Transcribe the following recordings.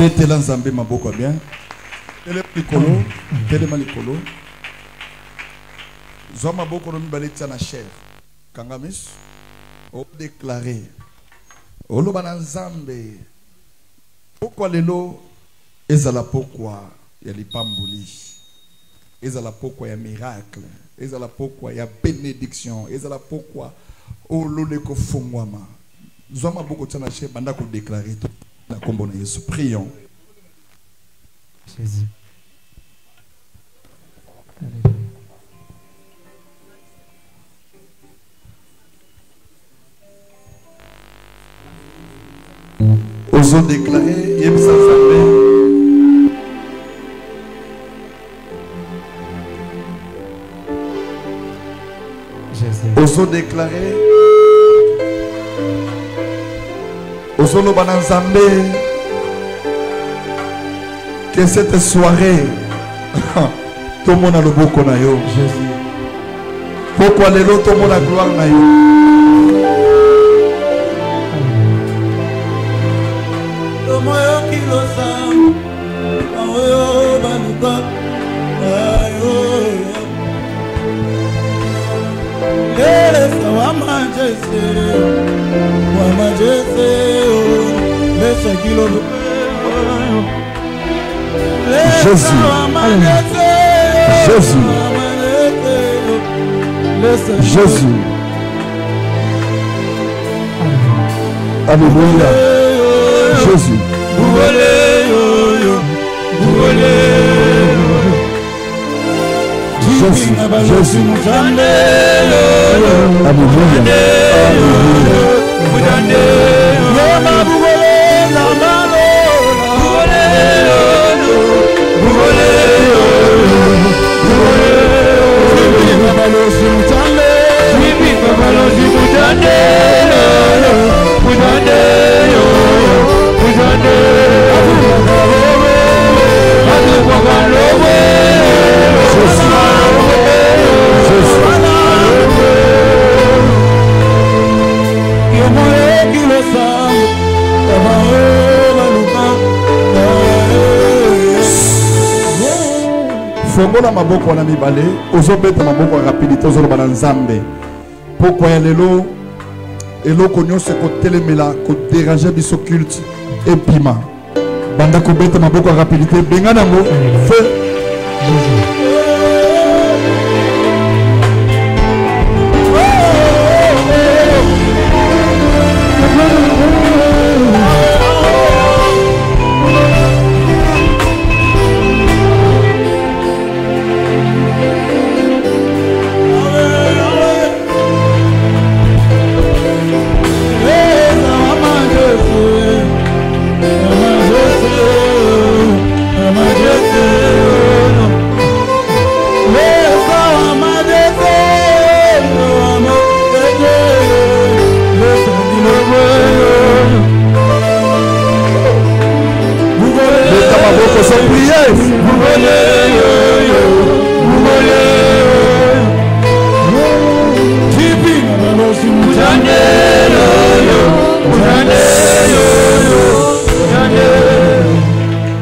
Betela Nzambe maboko bien. Telema likolo. Zwa maboko no mibale tia na chair. Kangamis. O déclarer. Oloba na Nzambe. Pourquoi lelo ezala pourquoi ya lipambuli. Ezala pourquoi ya miracle. Ezala pourquoi ya bénédiction. Ezala pourquoi ololeko fungwama. Zwa maboko tia na chair banda ko déclarer tout. La combo na Yesu. Prions. Jésus. Osons déclarer Yebisa Nzambe. Osons déclarer. Osons le banan Nzambe. Que cette soirée, tout le monde a le beau qu'on a eu. Jésus. Pourquoi les autres, tout le monde a gloire na yo. Jésus. Jésus. Jésus. Alléluia. Jésus. Jésus. Jésus. Fongola maboko na mibale, ozobeta maboko ya rapidité ozoloba na Nzambe. Pourquoi lelo eloko nyonso kotelemela ko déranger biso culte et pima. Banda ko beta maboko ya rapidité benga nango feu.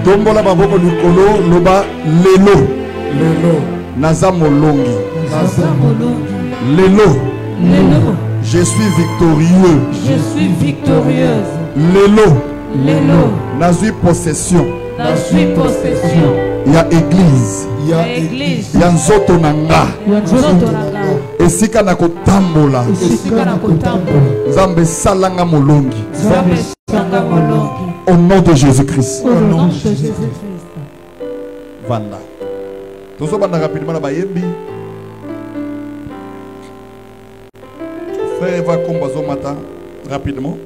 Tombola maboko likolo loba lelo naza molongi lelo je suis victorieux lelo nazui possession ya église ya nzoto nanga esika na kotambola Nzambe salanga molongi au nom de Jésus-Christ. Vanda. Tout ça va rapidement na bayembi. Frère va combattre matin rapidement.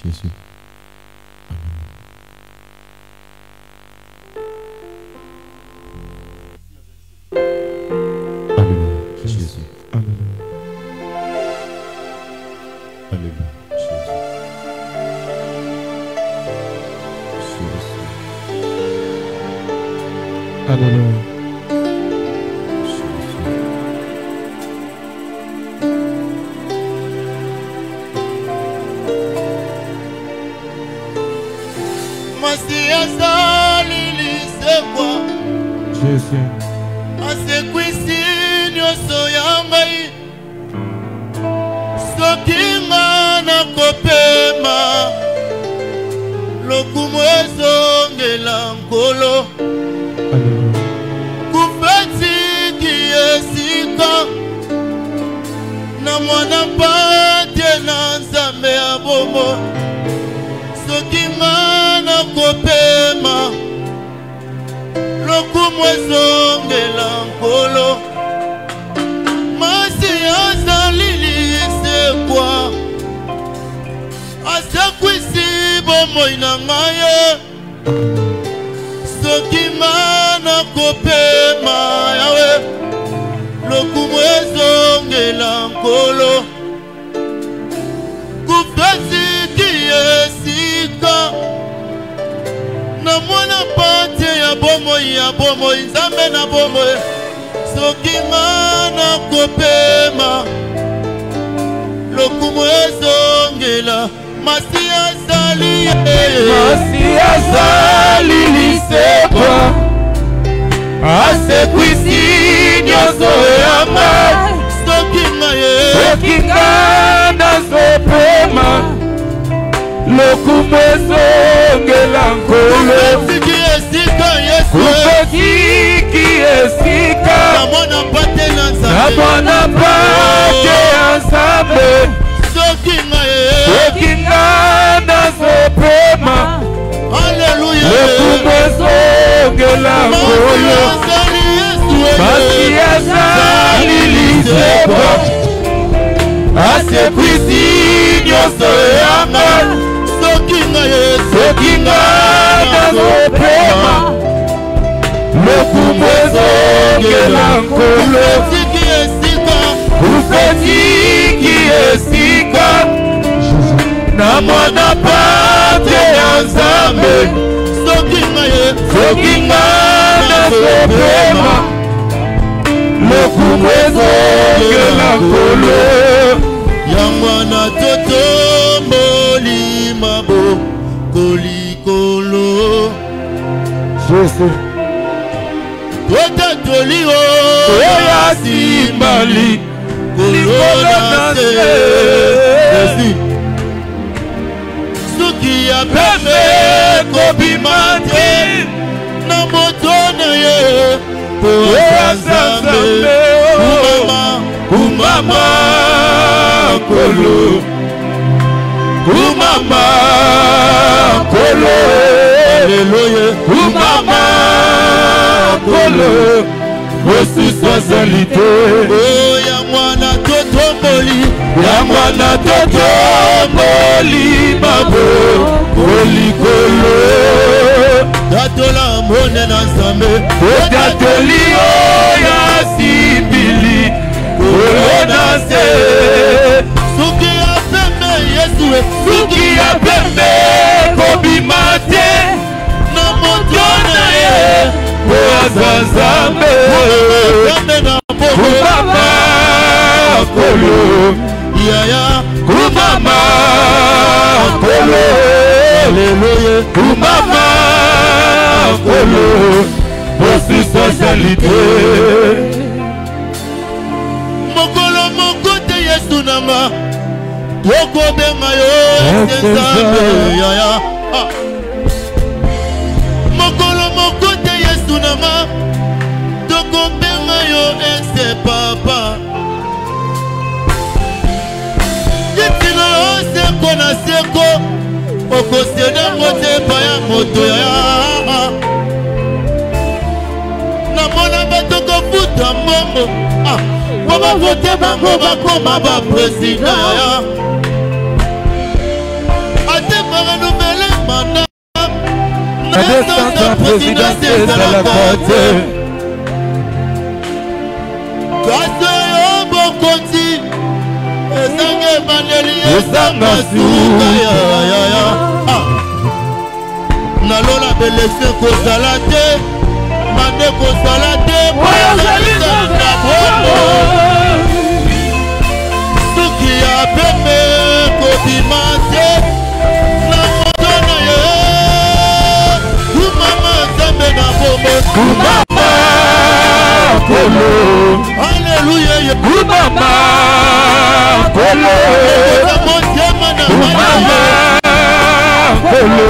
Jésus. Amen. Jésus. Amen. asekwisi nyonso ya ngai soki nga nakopema lokumu ezongela nkolo kufetiki esika na mwana mpate na nzambe ya bomo soki nga nakopema lokumu ezongela nkolo masi azali lisekwa asekwisi bomoi na ngai soki nga nakopema yawe lokumu ezongela nkolo kufesiki esika na mwana pate ya bomoi nzambe na bomoi soki nga nakopema lokumu ezongela masi azali lisekwa asekwisi nyonso ya ngai soki nga nazopema lokumu ezongela nkolo kufetiki esika na mwana mpate ya nzambe soki nga nazopema lokumu ezongela nkolo masi azali lisekwa asekwisi nyonso ya ngai soki nga nazopema lokumu ezongela nkolo kufetiki esika na mwana pate ya nzambe soki nga nazopema lokumu ezongela nkolo ya mwana totomboli mabokolikolo totatoli oya simbali kolona se soki ya pembe kobima te na moto na ye po azambe kumama kolo aleluya kumama kolo mosusu azali te ya mwana totomboli mabokolikolo tatola mone na nzambe otatoli oya simbili kolona se suki ya pembe yesu suki ya pembe kobima te na moto na ye po aza nzambe kumama kolo yaya kumama kolo aleluya kumama kolo mosusu azali te mokolo moko te yesu nanga tokobenga yo ete nzambe yaya mokolo moko te yesu nanga tokobenga yo ete papa yitina yo seko na seko okosiena motepa ya moto yaya namona bato kofuta mbongo po bavote bango bakoma bapresida yaya ate barenouvelé mandat na instance ya présidence ezalaka te kasi oyo bokonzi ezanga ebandeli ezanga suka yayaya nalola belese kozala te mande kozala te oyozalizana bongo suki ya pembe kobima te na moto na ye kumama nzambe na bombo kumama Mama Kolo Mama Kolo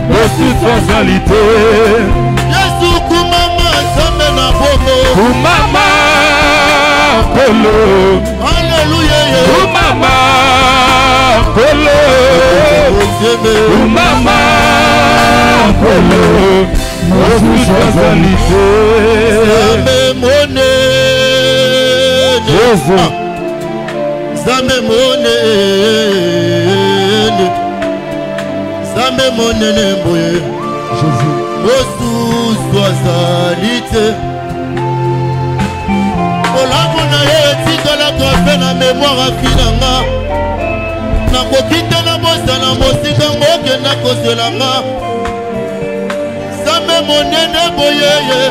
responsabilité Yesu kumama Nzambe na bomo Mama Kolo Alléluia Mama Kolo Mama Kolo responsabilité Nzambe mone Jésus Nzambe mone Nzambe mone boye Jésus Bosu soixalité Olabona yetika la kafe na mémoire afinanga Nakokita na bosa na mosika ngoke na koselanga Nzambe monene boyeye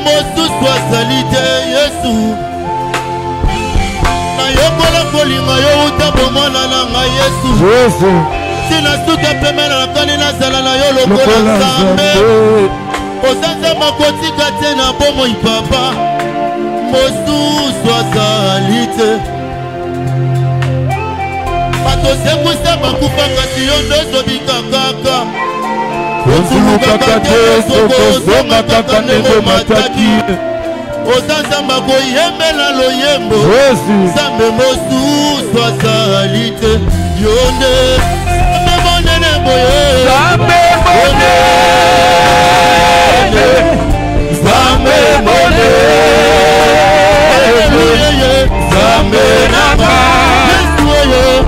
Mosu soixalité Yesu Na yokola kolinga yo utabomona na nga Yesu Yesu Sina suka pemela na kani na zala na yo lokola Nzambe Osanza makotika tena bomo ipapa Mosu soixalité Bato sekusa bakufa kasi yo ndozo bikakaka Ozuluka kate soko zonga kaka nebo mataki Osanza mako yemela loyembo Zambe mosu soixalité Yonde Zambe monene boye Zambe monene Zambe monene Zambe naka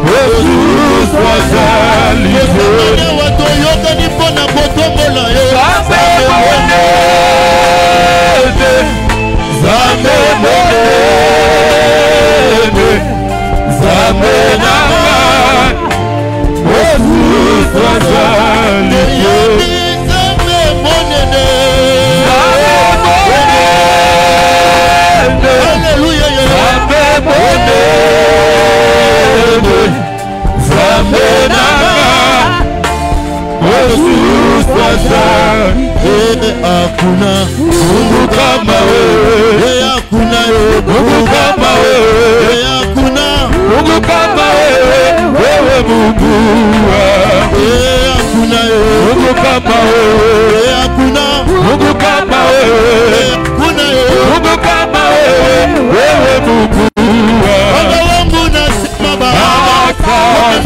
Yesu soixalité Zambe wato yoka nipo na kotombola yo Zambe monene Zambe monene Zambe naka Yesu soixalité Zambe monene Alléluia Zambe monene Zambe naka Yesu soixalité Hakuna Mungu kama wewe Hakuna Mungu kama wewe Hakuna Mungu kama wewe Wewe Mungu Hakuna Mungu kama wewe Hakuna Mungu kama wewe Hakuna Mungu kama wewe Wewe Mungu Baba wangu nasema baraka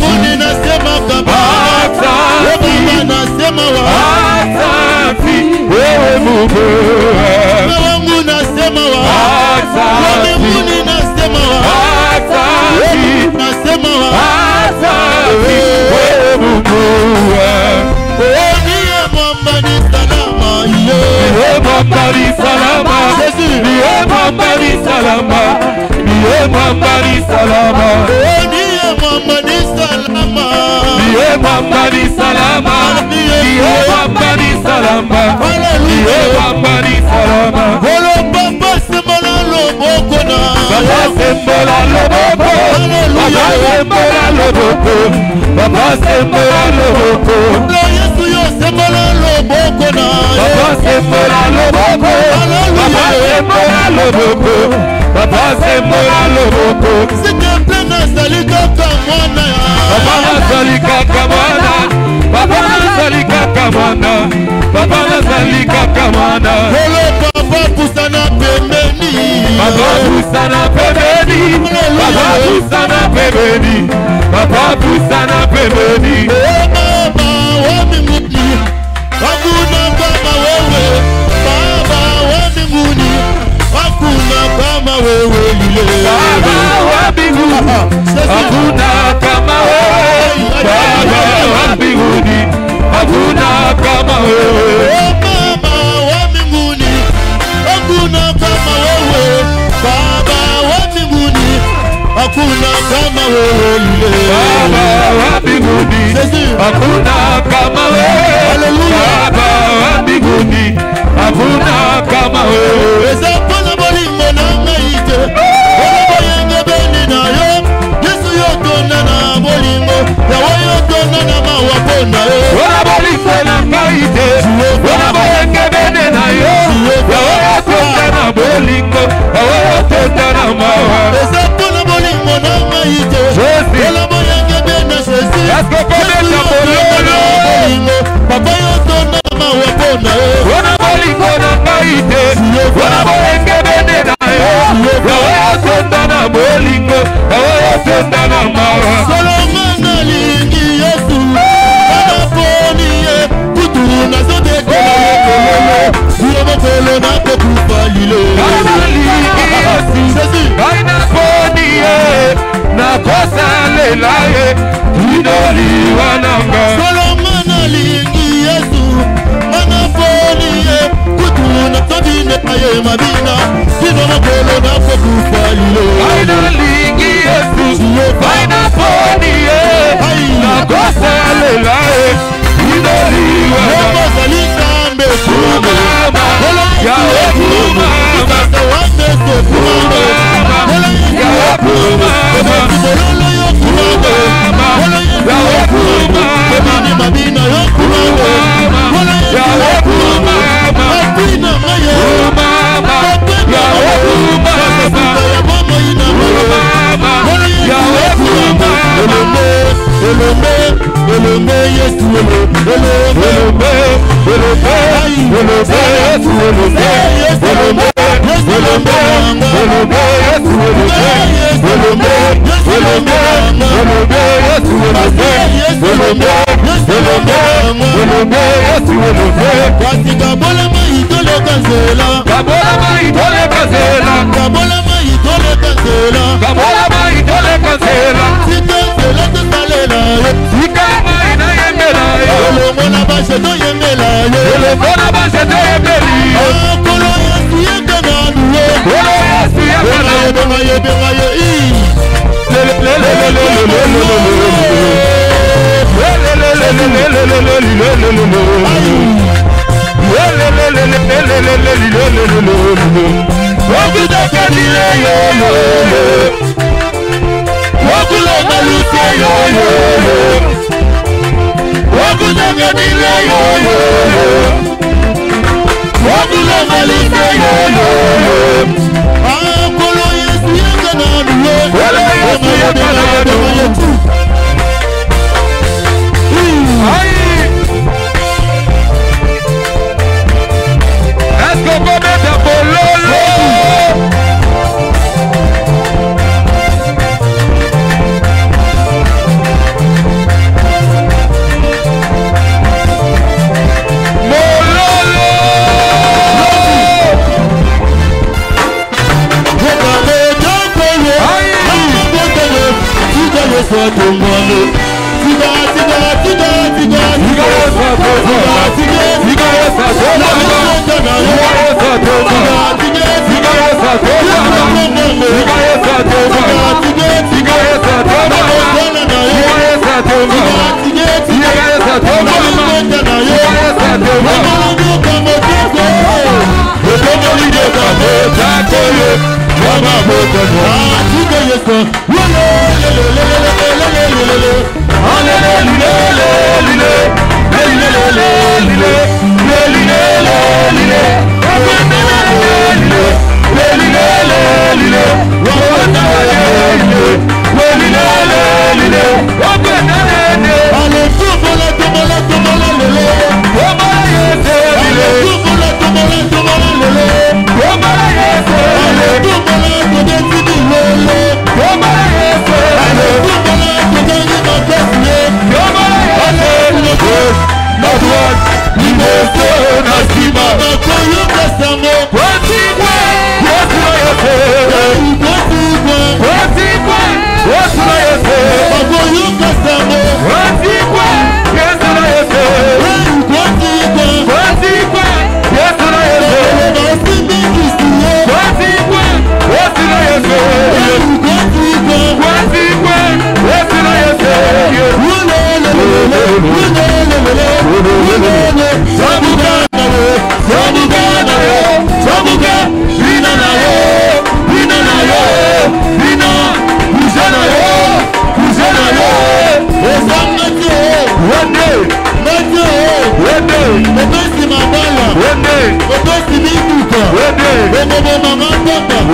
Mungu nasema baraka Baba nasema asante wewe Mungu Baba wangu nasema asante Mungu nasema asante nasema asante wewe Mungu Ndiye mwamba ni salama Ndiye mwamba ni salama Ndiye mwamba ni salama Ndiye mwamba ni salama Ndiye mwamba ni salama Ndiye mwamba ni salama Ndiye mwamba ni salama Ndiye mwamba ni salama Bolo papa sembola loboko na Papa sembola loboko Papa sembola loboko Papa sembola loboko Yesu yo sembola loboko na Papa sembola loboko Papa sembola loboko Papa sembola loboko Sike plena salika kamwana Papa salika kamwana Papa salika kamwana Papa salika kamwana Hello papa pusana pembeni Papa pusana pembeni Papa pusana pembeni Papa pusana pembeni Baba wa mbinguni hakuna kama wewe Baba wa mbinguni hakuna kama wewe Baba wa mbinguni hakuna kama wewe Baba wa mbinguni hakuna kama wewe Baba wa mbinguni hakuna kama wewe Baba wa mbinguni hakuna kama wewe Baba wa mbinguni hakuna kama wewe Baba wa mbinguni hakuna kama wewe Ezapona bolingo na ngaite Ola boyenge beni na yo Yesu yotona na bolingo Yawa yotona na mawapona Ola bolingo na ngaite Ola boyenge beni na yo Yawa yotona na bolingo Yawa yotona mawa. Eza pona bolingo na ngai te. Elamo yange bena Jésus. Est-ce que kometa bololo? Papa yo tonda mawa pona yo. Pona bolingo na ngai te. Pona bolingo bene na yo. Yawe yo tonda na bolingo. Yawe yo tonda na mawa. Solomon alingi Yesu. Bana poni ye. Kutu na zobe kola kololo. Sura mokolo na kokufa lilo. Bana alingi Yesu. Bana poni ye. Na kosa lela ye. Idoli wananga. Solomon alingi Yesu. Bana poni ye. Kutu na tobine aye mabina. Sura mokolo na kokufa lilo. Bana alingi Yesu. Bana poni ye. Na kosa lela ye. Idoli wananga.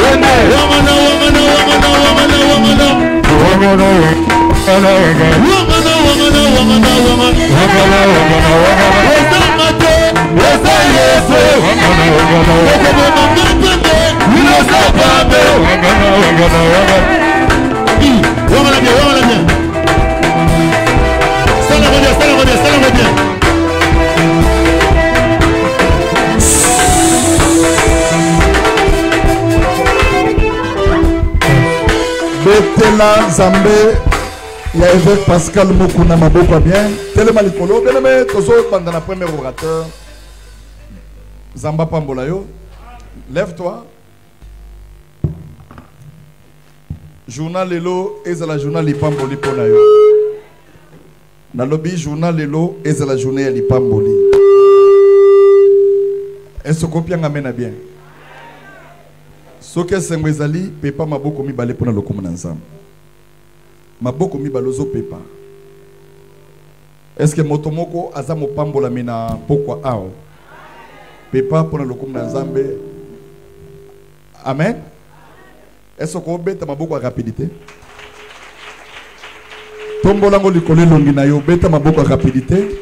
Wende Betela Zambé, il y a évêque Pascal Mokuna Maboko bien. Tellement likolo, bien aimé, tozo pendant la première orateur. Zamba Pambolayo, lève-toi. Journal Lelo, ezala journal Lipamboli Ponayo. Na lobby journal Lelo, ezala journée Lipamboli. Est-ce qu'on peut en bien? Soke sengwezali pepa maboko mibale pona lokumu na nzambe. Maboko mibalozo pepa. Est-ce que motomoko aza mopambola mina pokwa ao? Pepa pona lokumu na nzambe. Amen. Est-ce qu'on beta maboko a rapidité? Tombolango likole longi na yo beta maboko a rapidité.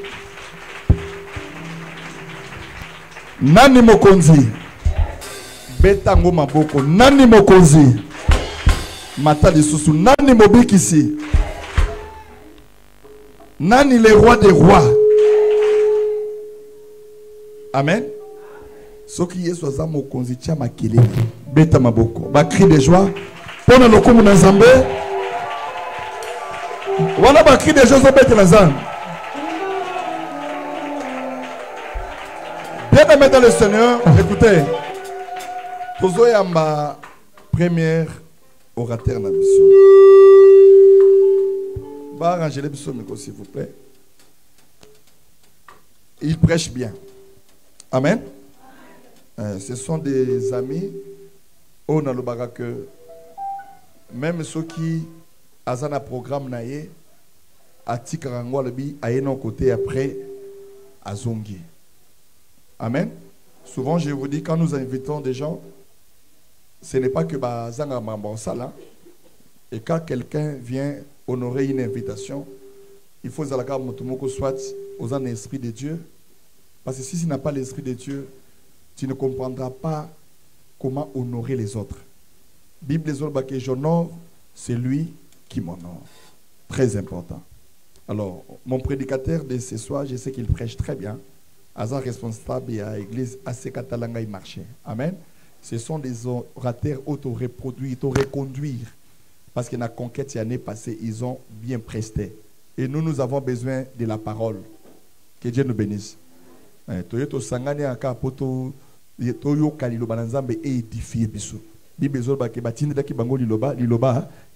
Nani mokonzi? Betango maboko nani mokonzi mata lisusu nani mobikisi nani le roi des rois. Amen. Soki Yesu aza mokonzi tia makele beta maboko ba cri de joie pona lokumu na nzambe wana ba cri de joie zo beta na nzambe. Bien-aimé dans le Seigneur, écoutez. Tozoyamba première orateur na biso. Ba arranger les biso micro s'il vous plaît. Il prêche bien. Amen. Ce sont des amis. On a le baga que même ceux qui azana programme naie atikarango lebi ayenon côté après azongi. Amen. Souvent je vous dis quand nous invitons des gens, ce n'est pas que Bazanga Mambonsala. Et quand quelqu'un vient honorer une invitation, il faut que soit aux un esprit de Dieu. Parce que si tu n'as pas l'esprit de Dieu, tu ne comprendras pas comment honorer les autres. Bible les autres que j'honore, c'est lui qui m'honore. Très important. Alors, mon prédicateur de ce soir, je sais qu'il prêche très bien. Azan responsable à l'église assez catalanga il marchait. Amen. Ce sont des orateurs auto-reproduits, auto-reconduire. Parce que la conquête l'année passée, ils ont bien presté. Et nous avons besoin de la parole. Que Dieu nous bénisse. Toyoto sangane aka poto toyo kalilo banzambe et édifier biso. Bible zolba ke batindi daki bango liloba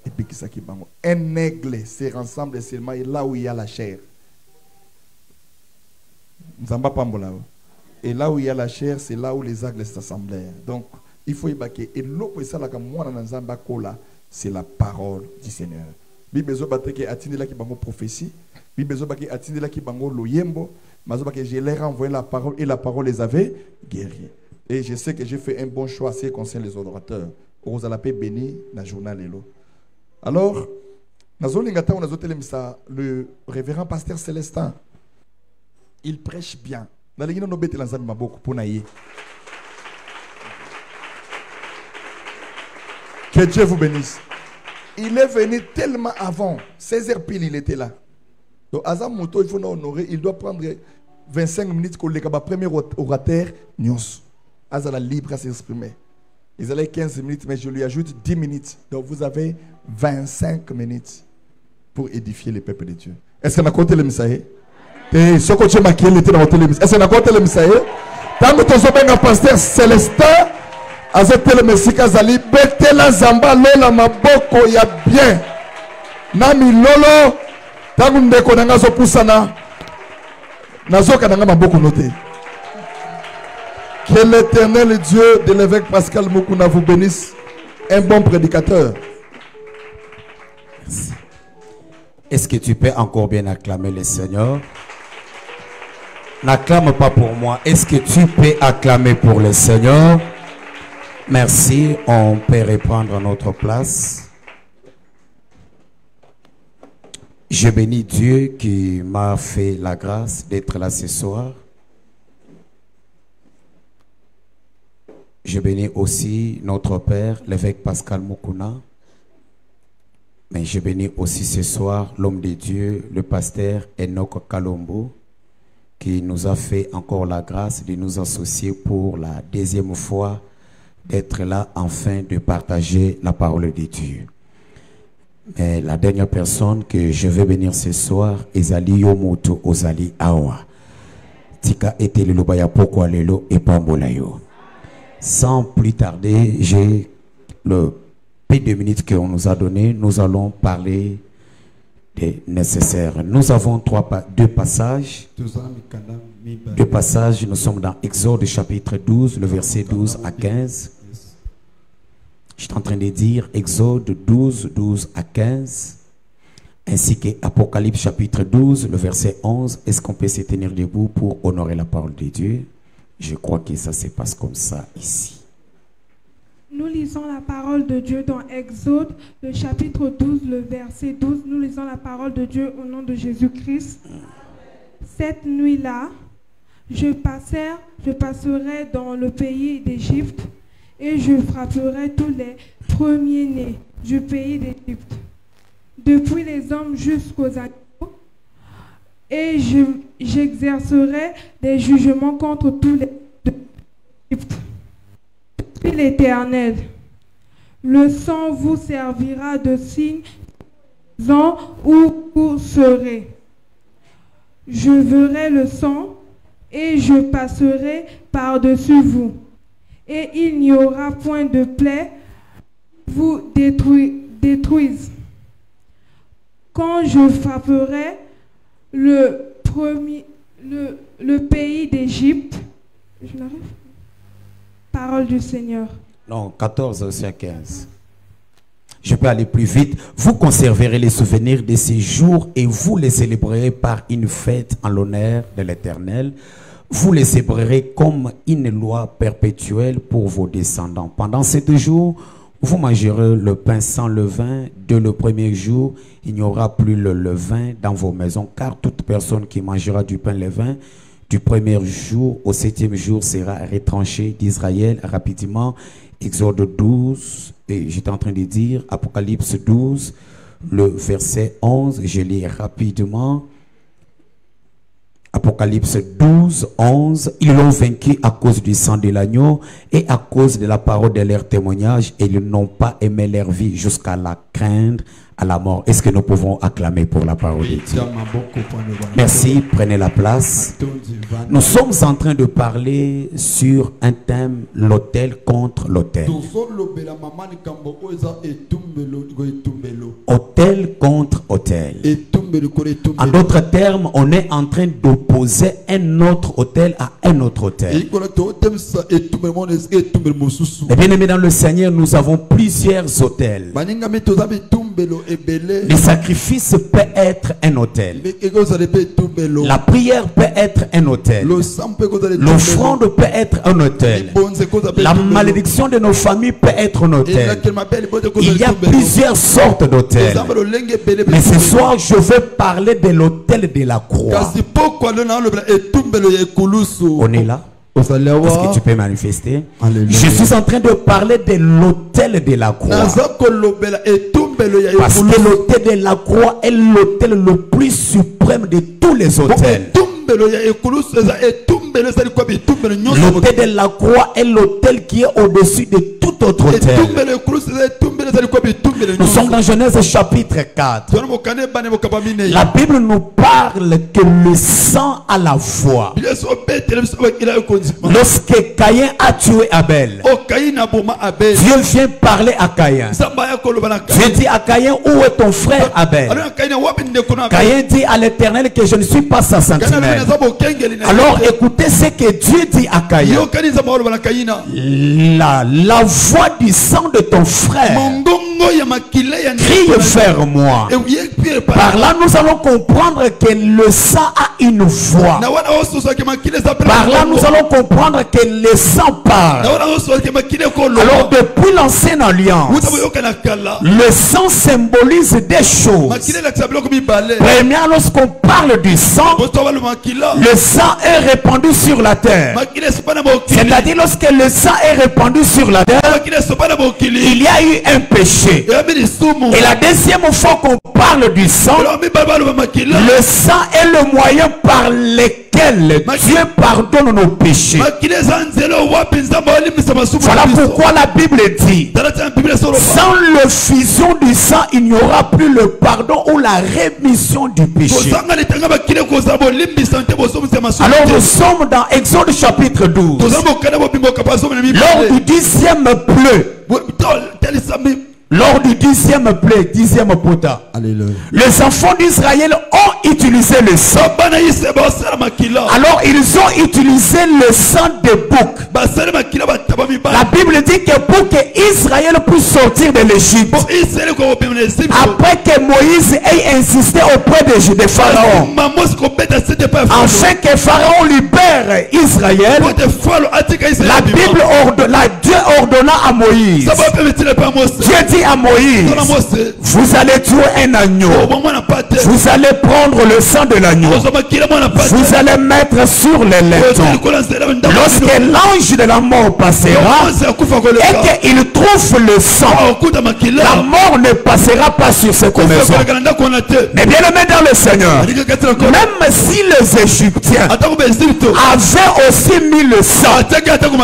et puis kisaki bango. Un aigle se rassemble seulement là où il y a la chair. Nzamba pambola. Et là où il y a la chair, c'est là où les aigles s'assemblent. Donc, il faut y baquer. Et l'eau, c'est la parole du Seigneur. Bible zobate atteindre la qui bango prophétie. Bible zobate atteindre la qui bango loyembo. Mazobake j'ai leur envoyé la parole et la parole les avait guéris. Et je sais que j'ai fait un bon choix ce qui concerne les adorateurs. Vous allez béni la journal et l'eau. Alors, le révérend pasteur Célestin, il prêche bien. Que Dieu vous bénisse. Il est venu tellement avant. 16h pile, il était là. Donc, Azam Moto, il faut honorer. Il doit prendre 25 minutes pour le premier orateur. Azala libre à s'exprimer. Ils allaient 15 minutes, mais je lui ajoute 10 minutes. Donc, vous avez 25 minutes pour édifier le peuple de Dieu. Est-ce qu'on a compté le message? Ce que tu m'as dit, est-ce qu'on a compté le message? Tant que tu as un pasteur Célestin, azete le Messie Kazali, betela zamba lola maboko ya bien. Nami lolo, tangu ndeko nanga zo pusana, nazoka nanga maboko noté. Que l'Éternel Dieu de l'évêque Pascal Mokuna vous bénisse, un bon prédicateur. Merci. Est-ce que tu peux encore bien acclamer le Seigneur? N'acclame pas pour moi. Est-ce que tu peux acclamer pour le Seigneur? Merci. On peut reprendre notre place. Je bénis Dieu qui m'a fait la grâce d'être là ce soir. Je bénis aussi notre Père, l'évêque Pascal Mukuna. Mais je bénis aussi ce soir l'homme de Dieu, le pasteur Enoch Kalombo, qui nous a fait encore la grâce de nous associer pour la deuxième fois, d'être là afin de partager la parole de Dieu. Mais la dernière personne que je vais bénir ce soir, Ezali Yomoto Ozali Awa. Tika ete lelo baya pokwa lelo et pambolayo. Sans plus tarder, j'ai le peu de minutes qu'on nous a donné, nous allons parler des nécessaires. Nous avons deux passages. Deux passages, nous sommes dans Exode chapitre 12, le verset 12 à 15. Je suis en train de dire Exode 12, 12 à 15, ainsi que Apocalypse chapitre 12, le verset 11. Est-ce qu'on peut se tenir debout pour honorer la parole de Dieu? Je crois que ça se passe comme ça ici. Nous lisons la parole de Dieu dans Exode, le chapitre 12, le verset 12. Nous lisons la parole de Dieu au nom de Jésus-Christ. Cette nuit-là, je passerai dans le pays d'Égypte et je frapperai tous les premiers-nés du pays d'Égypte, depuis les hommes jusqu'aux animaux, et j'exercerai des jugements contre tous les d'Égypte. Puis l'Éternel, le sang vous servira de signe où vous serez. Je verrai le sang et je passerai par-dessus vous. Et il n'y aura point de plaie vous détruise. Quand je frapperai le pays d'Égypte, parole du Seigneur. Non, 14 aussi à 15. Je peux aller plus vite. Vous conserverez les souvenirs de ces jours et vous les célébrerez par une fête en l'honneur de l'Éternel. Vous les célébrerez comme une loi perpétuelle pour vos descendants. Pendant 7 jours, vous mangerez le pain sans levain. Dès le premier jour, il n'y aura plus le levain dans vos maisons, car toute personne qui mangera du pain levain du premier jour au 7e jour sera retranchée d'Israël. Rapidement, Exode 12, et j'étais en train de dire Apocalypse 12, le verset 11, je lis rapidement. Apocalypse 12, 11, ils l'ont vaincu à cause du sang de l'agneau et à cause de la parole de leur témoignage, et ils n'ont pas aimé leur vie jusqu'à la craindre à la mort. Est-ce que nous pouvons acclamer pour la parole de Dieu? Merci, prenez la place. Nous sommes en train de parler sur un thème, l'autel contre l'autel. Autel contre autel. En d'autres termes, on est en train d'opposer un autre autel à un autre autel. Et bien aimé dans le Seigneur, nous avons plusieurs autels. Le sacrifice peut être un autel. La prière peut être un autel. L'offrande peut être un autel. La malédiction de nos familles peut être un autel. Il y a plusieurs sortes d'autels. Mais ce soir, je veux parler de l'autel de la croix. On est là? Est-ce que tu peux manifester? Alléluia. Je suis en train de parler de l'autel de la croix. Parce que l'autel de la croix est l'autel le plus suprême de tous les autels. L'autel de la croix est l'autel qui est au-dessus de tout autre autel. Nous sommes dans Genèse chapitre 4. La Bible nous parle que le sang a la voix. Lorsque Caïn a tué Abel, Dieu vient parler à Caïn. Dieu dit à Caïn, où est ton frère Abel? Caïn dit à l'Éternel que je ne suis pas sa sentinelle. Alors écoutez ce que Dieu dit à Caïn. La voix du sang de ton frère Crie vers moi. Par là, nous allons comprendre que le sang a une voix. Par là, nous allons comprendre que le sang parle. Alors, depuis l'ancienne alliance, le sang symbolise des choses. Premièrement, lorsqu'on parle du sang, le sang est répandu sur la terre. C'est-à-dire, lorsque le sang est répandu sur la terre, il y a eu un péché. Et la deuxième fois qu'on parle du sang, le sang est le moyen par lequel Dieu pardonne nos péchés. Voilà pourquoi la Bible dit, sans le fusion du sang, il n'y aura plus le pardon ou la rémission du péché. Alors nous sommes dans Exode chapitre 12. Lors du 10e pleu. Lors du 10e pleu, 10e pota, les enfants d'Israël ont utilisé le sang. Alors ils ont utilisé le sang de bouc. La Bible dit que pour que Israël puisse sortir de l'Égypte, après que Moïse ait insisté auprès de Pharaon, afin que Pharaon libère Israël, la Bible Dieu ordonna à Moïse. Dieu dit à Moïse, vous allez tuer un agneau. Vous allez prendre le sang de l'agneau. Vous allez mettre sur les lèvres. Lorsque l'ange de la mort passera et qu'il trouve le sang, la mort ne passera pas sur cette maison. Mais bien aimé dans le Seigneur, même si les Égyptiens avaient aussi mis le sang,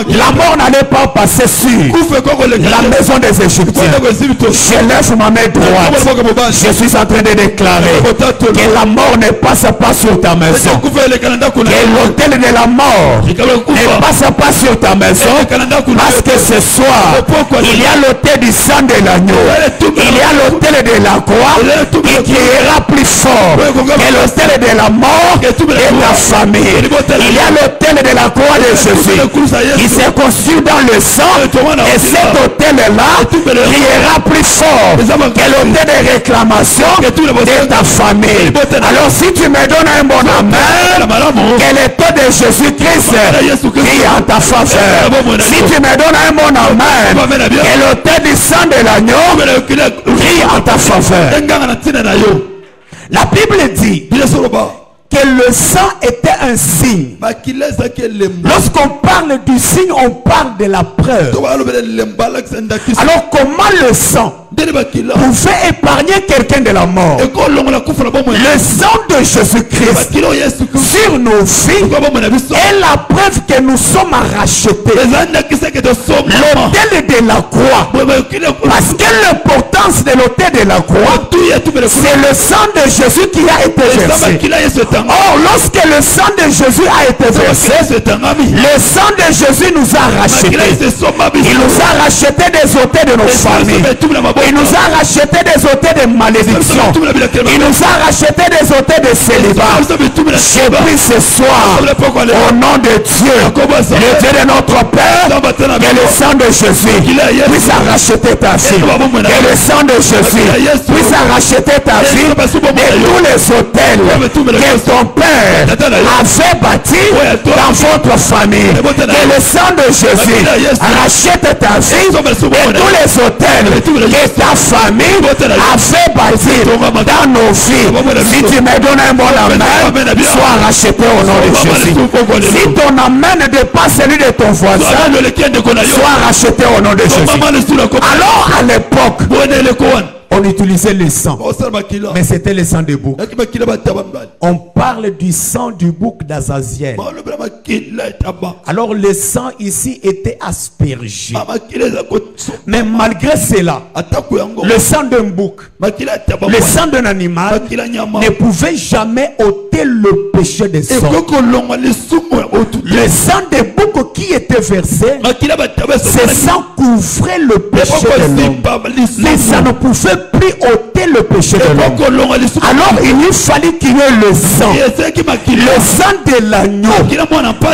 la mort n'allait pas passer sur la maison des Égyptiens. Je lève ma main droite. Je suis en train de déclarer que la mort ne passe pas sur ta maison. Que l'autel de la mort ne passe pas sur ta maison. Parce que ce soir, il y a l'autel du sang de l'agneau. Il y a l'autel de la croix qui ira plus fort que l'autel de la mort et de la famille. Il y a l'autel de la croix de Jésus qui s'est conçu dans le sang. Et cet autel-là criera plus fort que l'autel de réclamation de ta famille. Alors si tu me donnes un bon amen, que l'autel de Jésus-Christ crie en ta faveur. Si tu me donnes un bon amen, que l'autel du sang de l'agneau crie en ta faveur. La Bible dit que le sang était un signe. Lorsqu'on parle du signe, on parle de la preuve. Alors comment le sang pouvait épargner quelqu'un de la mort? Le sang de Jésus-Christ sur nos vies est la preuve que nous sommes rachetés. L'autel de la croix, parce que l'importance de l'autel de la croix, c'est le sang de Jésus qui a été versé. Or, lorsque le sang de Jésus a été versé, le sang de Jésus nous a rachetés. Il nous a rachetés des autels de nos familles. Il nous a rachetés des autels de malédiction. Il nous a rachetés des autels de célibat. J'ai pris ce soir, au nom de Dieu, le Dieu de notre Père, que le sang de Jésus puisse racheter ta vie. Que le sang de Jésus puisse racheter ta vie de tous les autels que ton Père avait bâti dans votre famille. Que le sang de Jésus rachète ta vie et tous les hôtels que ta famille avait bâti dans nos vies. Si tu me donnes un bon amen, sois racheté au nom de Jésus. Si ton amen dépasse celui de ton voisin, sois racheté au nom de Jésus. Alors à l'époque, on utilisait le sang, mais c'était le sang de bouc. On parle du sang du bouc d'Azaziel. Alors le sang ici était aspergé. Mais malgré cela, le sang d'un bouc, le sang d'un animal ne pouvait jamais ôter le péché des hommes. Le sang des boucs qui était versé, ce sang couvrait le péché de l'homme. Mais ça ne pouvait plus ôter le péché de l'homme. Alors il lui fallait qu'il y ait le sang. Le sang de l'agneau.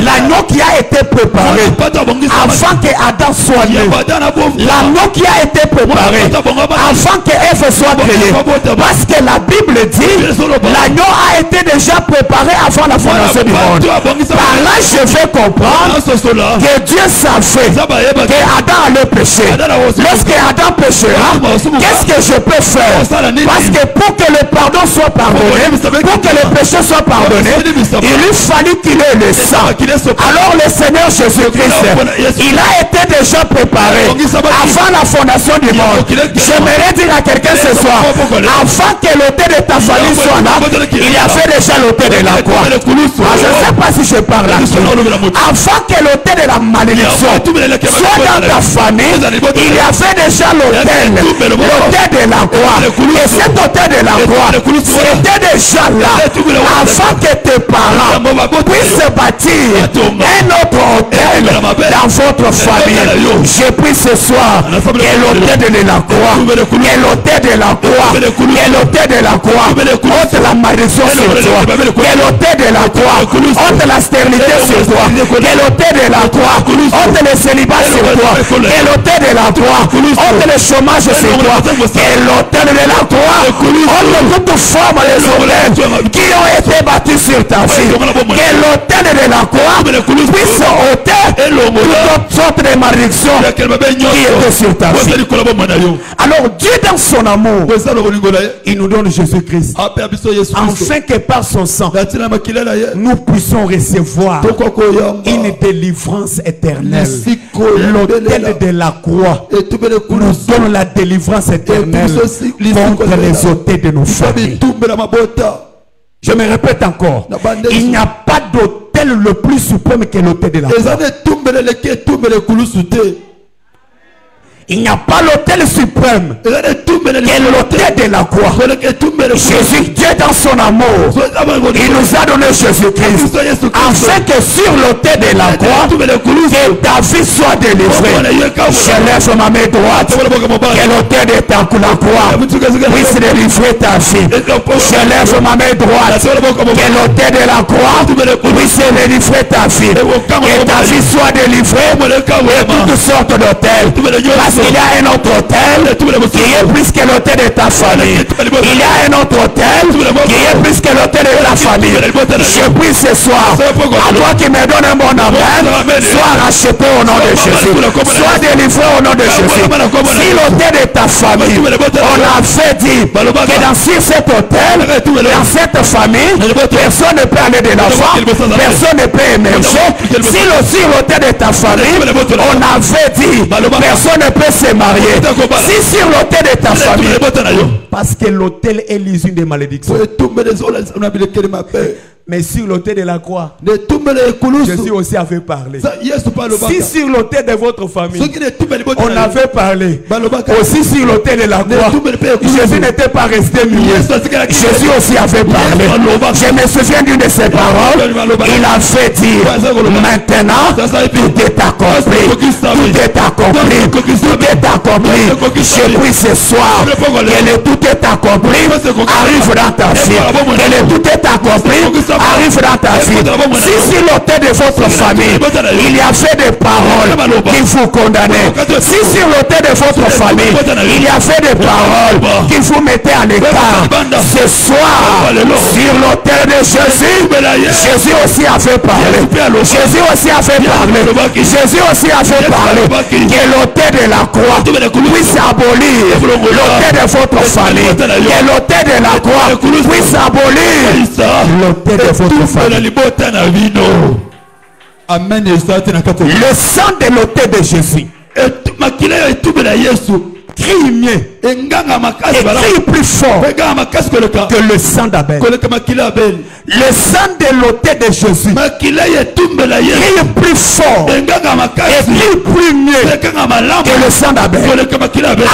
L'agneau qui a été préparé avant que Adam soit né. L'agneau qui a été préparé avant avant que Ève soit créée. Parce que la Bible dit, l'agneau a été déjà préparé avant la fondation du monde. Par là, je vais comprendre que Dieu savait que Adam allait pécher. Lorsque Adam péchera, qu'est-ce que je peux faire? Parce que pour que le pardon soit pardonné, pour que le péché soit pardonné, il lui fallut qu'il ait le sang. Alors le Seigneur Jésus-Christ, il a été déjà préparé avant la fondation du monde. J'aimerais dire à quelqu'un ce soir, avant que l'autel de ta famille soit là, il y avait déjà l'autel de la croix. Je ne sais pas si je parle là. Avant que l'autel de la malédiction soit dans ta famille, il y avait déjà l'autel de la croix. Et cet autel de la croix était déjà là avant que tes parents puissent bâtir un autre autel dans votre famille. Je prie ce soir que l'autel de la croix, que l'autel de la croix, que l'autel de la croix ôte la malédiction sur toi, que l'autel de la croix ôte la stérilité sur toi, que l'autel de la croix ôte le célibat sur toi, que l'autel de la croix ôte le chômage sur toi, que l'autel de la croix ôte toute forme des autels qui ont été bâtis sur ta vie, que l'autel de la croix puisse ôter toute sorte de malédiction qui était sur ta vie. Alors Dieu dans son amour, il nous donne Jésus-Christ, afin que par son sang nous puissions recevoir une délivrance éternelle. L'autel de la croix nous donne la délivrance éternelle contre les autels de nos familles. Je me répète encore, il n'y a pas d'autel le plus suprême que l'autel de la croix. Il n'y a pas l'autel suprême et l'autel de la croix. Jésus, Dieu dans son amour, il nous a donné Jésus-Christ afin que sur l'autel de la croix, que ta vie soit délivrée. Je lève ma main droite, que l'autel de ta croix puisse délivrer ta vie. Je lève ma main droite, que l'autel de la croix puisse délivrer ta vie. Que ta vie soit délivrée de toutes sortes d'autels. Il y a un autre hôtel qui est plus que l'hôtel de ta famille. Il y a un autre hôtel qui est plus que l'hôtel de ta famille. Je prie ce soir, à toi qui me donne un bon amen, sois racheté au nom de Jésus. Sois délivré au nom de Jésus. Si l'hôtel de ta famille, on avait dit que dans cet hôtel, dans cette famille, personne ne peut aller de l'avant, personne ne peut émerger. Si l'hôtel de ta famille, on avait dit personne ne peut se marier. Si sur l'autel de ta famille, parce que l'autel est l'usine des malédictions. Mais sur l'autel de la croix, Jésus aussi avait parlé. Si sur l'autel de votre famille, on avait parlé, aussi sur l'autel de la croix, Jésus n'était pas resté muet. Jésus aussi avait parlé. Je me souviens d'une de ses paroles. Il avait dit, maintenant, tout est accompli. Tout est accompli. Tout est accompli. Je prie ce soir que le tout est accompli arrive dans ta vie. Que le tout est accompli arrive dans ta vie. Si sur l'autel de votre famille, il y avait des paroles qui vous condamnaient. Si sur l'autel de votre famille, il y avait des paroles qui vous mettaient à l'écart, ce soir, sur l'autel de Jésus, Jésus aussi avait parlé. Jésus aussi avait parlé. Jésus aussi avait parlé. Que l'autel de la croix puisse abolir l'autel de votre famille. Que l'autel de la croix puisse abolir l'autel de votre famille. Amen. Le sang de l'autel de Jésus crie mieux et crie plus fort que le sang d'Abel. Le sang de l'autel de Jésus crie plus fort et crie plus mieux que le sang d'Abel.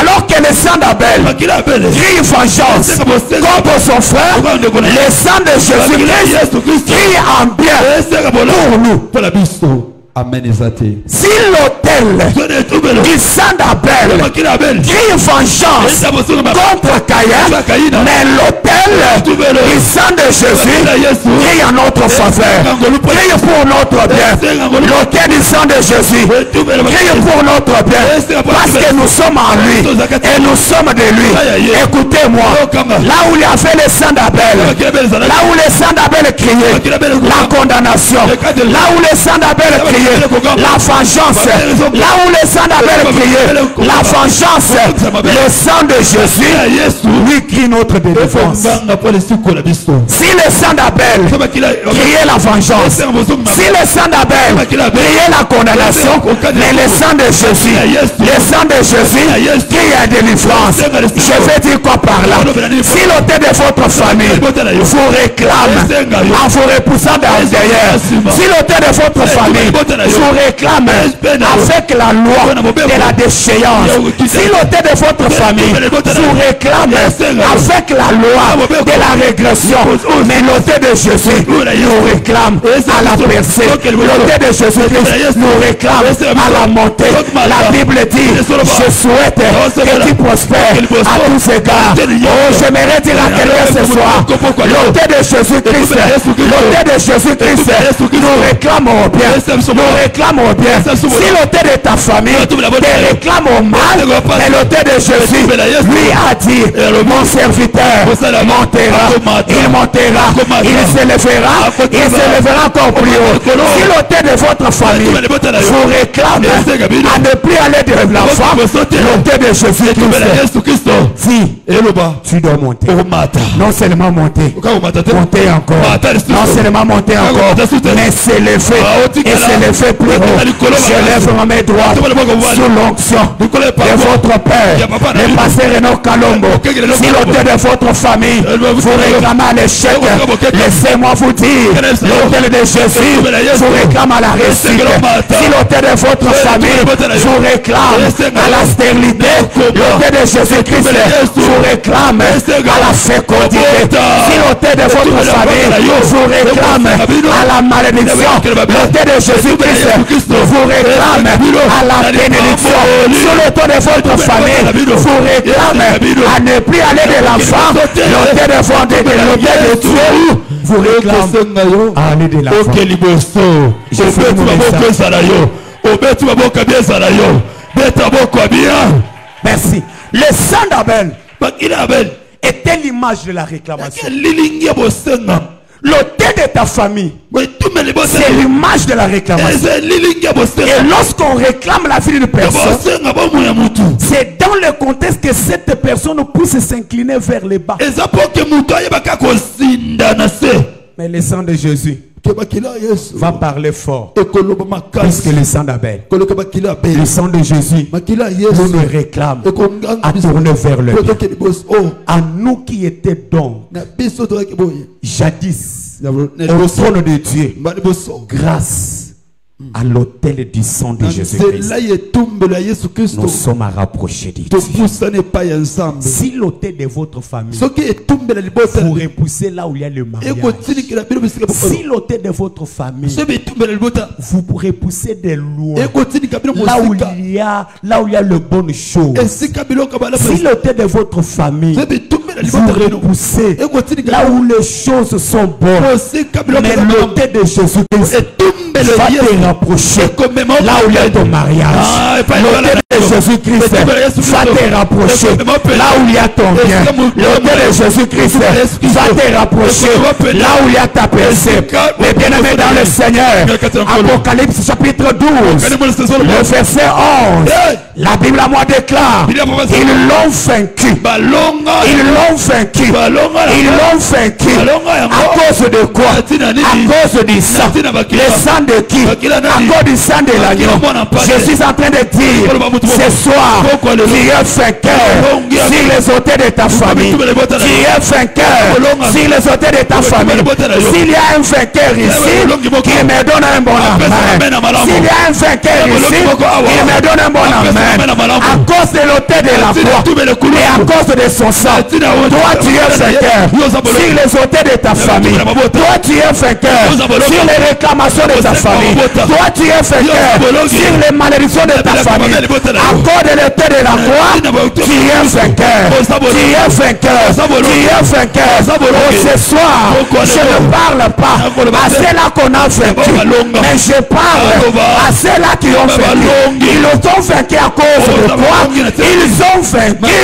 Alors que le sang d'Abel crie vengeance contre son frère, le sang de Jésus crie en bien pour nous. Amen ezate. Si l'autel du sang d'Abel crie vengeance contre Caïn, mais l'autel du sang de Jésus crie en notre faveur. Crie pour notre bien. L'autel du sang de Jésus crie pour notre bien. Parce que nous sommes en lui et nous sommes de lui. Écoutez-moi. Là où il y avait le sang d'Abel, là où le sang d'Abel criait la condamnation, là où le sang d'Abel criait la vengeance, là où le sang d'Abel criait la vengeance, le sang de Jésus lui crie notre délivrance. Si le sang d'Abel criait la vengeance, si le sang d'Abel criait la condamnation, mais le sang de Jésus, le sang de Jésus crie la délivrance. Je vais dire quoi par là? Si l'autel de votre famille vous réclame en vous repoussant derrière, si l'autel de votre famille vous réclame avec la loi de la déchéance, si l'autel de votre famille vous réclame avec la loi de la régression, mais l'autel de Jésus nous réclame à la percée, l'autel de Jésus nous réclame à la montée. La Bible dit, je souhaite que tu prospères à tous égards. Oh, j'aimerais dire à quelqu'un ce soir, l'autel de Jésus-Christ, l'autel de Jésus-Christ nous réclame au bien, nous réclame au bien. Si l'autel de ta famille te réclame au mal, mais l'autel de Jésus lui a dit, mon serviteur montera, il montera, il s'élèvera encore plus haut. Si l'autel de votre famille vous réclame à ne plus aller de l'enfant, l'autel de Jésus-Christ, si tu dois monter, non seulement monter, monter encore, non seulement monter encore, mais s'élever et s'élever plus haut. Je lève mes droits sous l'onction de votre père, le pasteur Enoch Kalombo. Si l'autel de votre famille vous réclame à l'échec, laissez-moi vous dire, l'autel de Jésus vous réclame à la réussite. Si l'autel de votre famille vous réclame à la stérilité, l'autel de Jésus-Christ vous réclame à la fécondité. Si l'autel de votre famille vous réclame à la malédiction, l'autel de Jésus-Christ vous réclame à la bénédiction. Sur l'autel de votre famille vous réclame à ne plus aller de l'enfant, l'autel de Dieu vous réclame à aller de l'enfant. Merci. Le sang d'Abel était l'image de la réclamation. L'autel de ta famille, c'est l'image de la réclamation. Et lorsqu'on réclame la vie d'une personne, c'est dans le contexte que cette personne puisse s'incliner vers le bas. Mais le sang de Jésus va parler fort plus que le sang d'Abel. Le sang de Jésus nous réclame à tourner vers le bien. À nous qui étions donc jadis au trône de Dieu, grâce à l'autel du sang de Jésus-Christ, nous sommes rapprochés de Dieu. Si l'autel de votre famille vous repoussez là où il y a le mariage, si l'autel de votre famille vous repoussez de loin là où il y a le bonne chose, si l'autel de votre famille vous repoussez là où les choses sont bonnes, mais l'autel de Jésus-Christ va te rapprocher là où il y a ton mariage. L'autel de Jésus-Christ va te rapprocher là où il y a ton bien. L'autel de Jésus-Christ va te rapprocher là où il y a ta percée. Mais bien aimé dans le Seigneur, Apocalypse chapitre 12, le verset 11, la Bible à moi déclare, ils l'ont vaincu. Ils l'ont vaincu. Ils l'ont vaincu. À cause de quoi? À cause du sang. Le sang de qui? À cause du sang de l'agneau. Je suis en train de dire ce soir, tu es vainqueur sur les autels de ta famille. Tu es vainqueur sur les autels de ta famille. S'il y a un vainqueur ici, qu'il me donne un bon amen. S'il y a un vainqueur ici, qu'il me donne un bon amen. À cause de l'autel de la foi et à cause de son sang. Toi tu es vainqueur sur les autels de ta famille. Toi tu es vainqueur sur les réclamations de ta famille. Toi tu es vainqueur sur les malédictions de ta famille. À cause de l'autel de la croix, tu es vainqueur. Tu es vainqueur. Tu es vainqueur. Oh, ce soir, je ne parle pas à ceux-là qu'on a vaincu, mais je parle à ceux-là qui ont vaincu. Ils ont vaincu à cause de quoi? Ils ont vaincu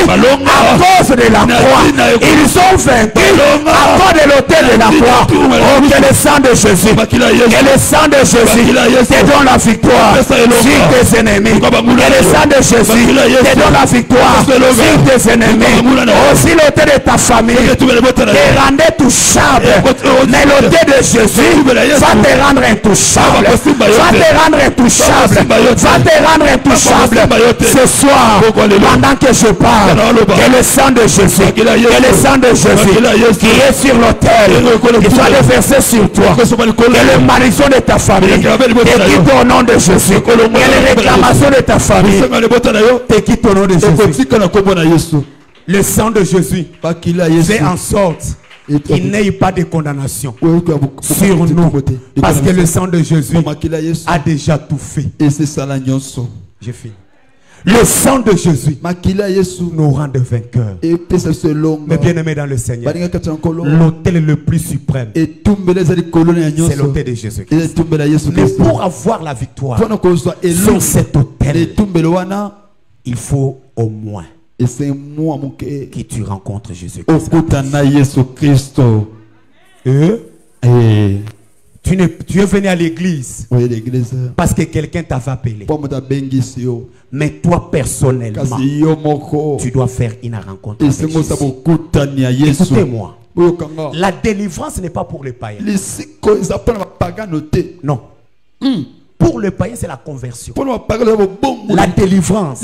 à cause de la croix. Ils ont vaincu à cause de l'autel de la croix. Oh, que le sang de Jésus, que le sang de Jésus te donne la victoire sur tes ennemis. Que le sang de Jésus te donne la victoire sur tes ennemis. Aussi l'autel de ta famille te rendait touchable. Mais l'autel de Jésus va te rendre intouchable. Va te rendre intouchable. Va te rendre intouchable. Ce soir, pendant que je parle, que le sang de Jésus, que le sang de Jésus qui est sur l'autel, qui soit déversé sur toi, que les malédictions de ta famille te quittent au nom de Jésus, que les réclamations de ta famille te quittent au nom de Jésus. Le sang de Jésus fait en sorte qu'il n'y ait pas de condamnation sur nous, parce que le sang de Jésus a déjà tout fait. J'ai fini. Le sang de Jésus nous rend de vainqueurs. Mais bien aimés dans le Seigneur, l'autel le plus suprême, c'est l'autel de Jésus-Christ. Mais pour avoir la victoire sur cet autel, il faut au moins que tu rencontres Jésus-Christ. Tu es venu à l'église parce que quelqu'un t'avait appelé. Mais toi personnellement, tu dois faire une rencontre avec Jésus. Écoutez-moi, la délivrance n'est pas pour les païens. Non. Pour le païen, c'est la conversion. La délivrance,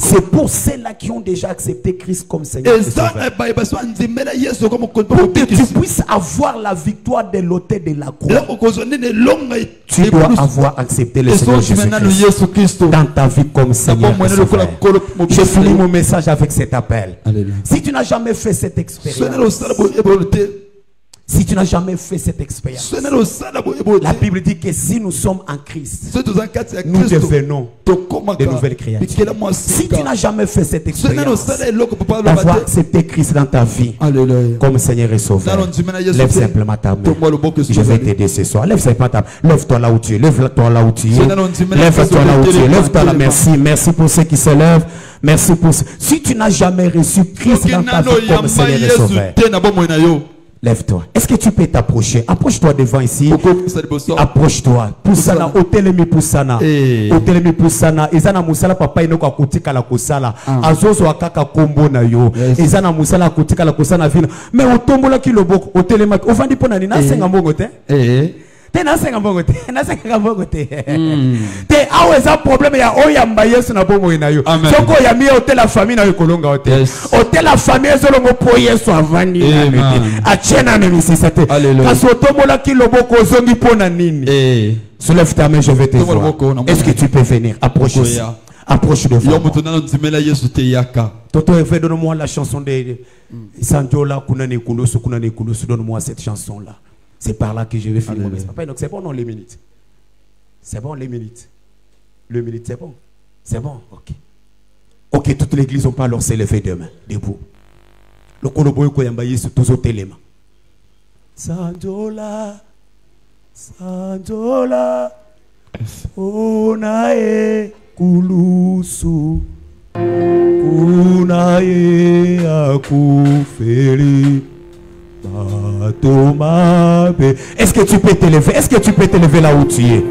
c'est pour ceux-là qui ont déjà accepté Christ comme Seigneur. Pour que tu puisses avoir la victoire de l'autel de la croix, tu dois avoir accepté le Seigneur Jésus-Christ dans ta vie comme Seigneur. Je finis mon message avec cet appel. Si tu n'as jamais fait cette expérience, si tu n'as jamais fait cette expérience, la Bible dit que si nous sommes en Christ, nous devenons de nouvelles créatures. Si tu n'as jamais fait cette expérience d'avoir accepté Christ dans ta vie comme Seigneur et Sauveur, lève simplement ta main. Je vais t'aider ce soir. Lève simplement ta main. Lève-toi là où tu es. Lève-toi là où tu es. Lève-toi là où tu es. Lève-toi là. Merci. Merci pour ceux qui se lèvent. Merci pour ceux. Si tu n'as jamais reçu Christ dans ta vie comme Seigneur et Sauveur, lève-toi. Est-ce que tu peux t'approcher? Approche-toi devant ici. Approche-toi. Poussana, otelemi poussana. Otelemi poussana. Ezana musala papa inoko akutika la kusala. Azozo akaka kombo na yo. Ezana musala akutika la kusana vina. Mais otombola ki loboko otelema. Ovandi pona ni na senga mbongo te? Te na senga mbongo te. Na senga mbongo te. Te aweza problème ya oyamba Yesu na bomo na yo. Soko ya mi hotel la famille na yo kolonga hotel. Hotel la famille ezolongo po Yesu avandi na yo. Achena na misisate. Parce otombola ki loboko zongi pona nini. Soulève ta main, je vais te voir. Est-ce que tu peux venir? Approche ici. Approche devant moi. Toto fait donne-moi la chanson de Sanjola Kunane Kulusu Kunane Kulusu. Donne-moi cette chanson là. C'est par là que je vais finir. Donc c'est bon, non, les minutes. C'est bon, les minutes. Le minute, c'est bon. C'est bon, ok. Ok, toute l'église, on peut alors s'élever demain, debout. Le koloboyo koyambaye sur tous les éléments. Sanjola, Sanjola, Onae Kulusu, Kunae Akuferi. Est-ce que tu peux t'élever? Est-ce que tu peux t'élever là où tu es?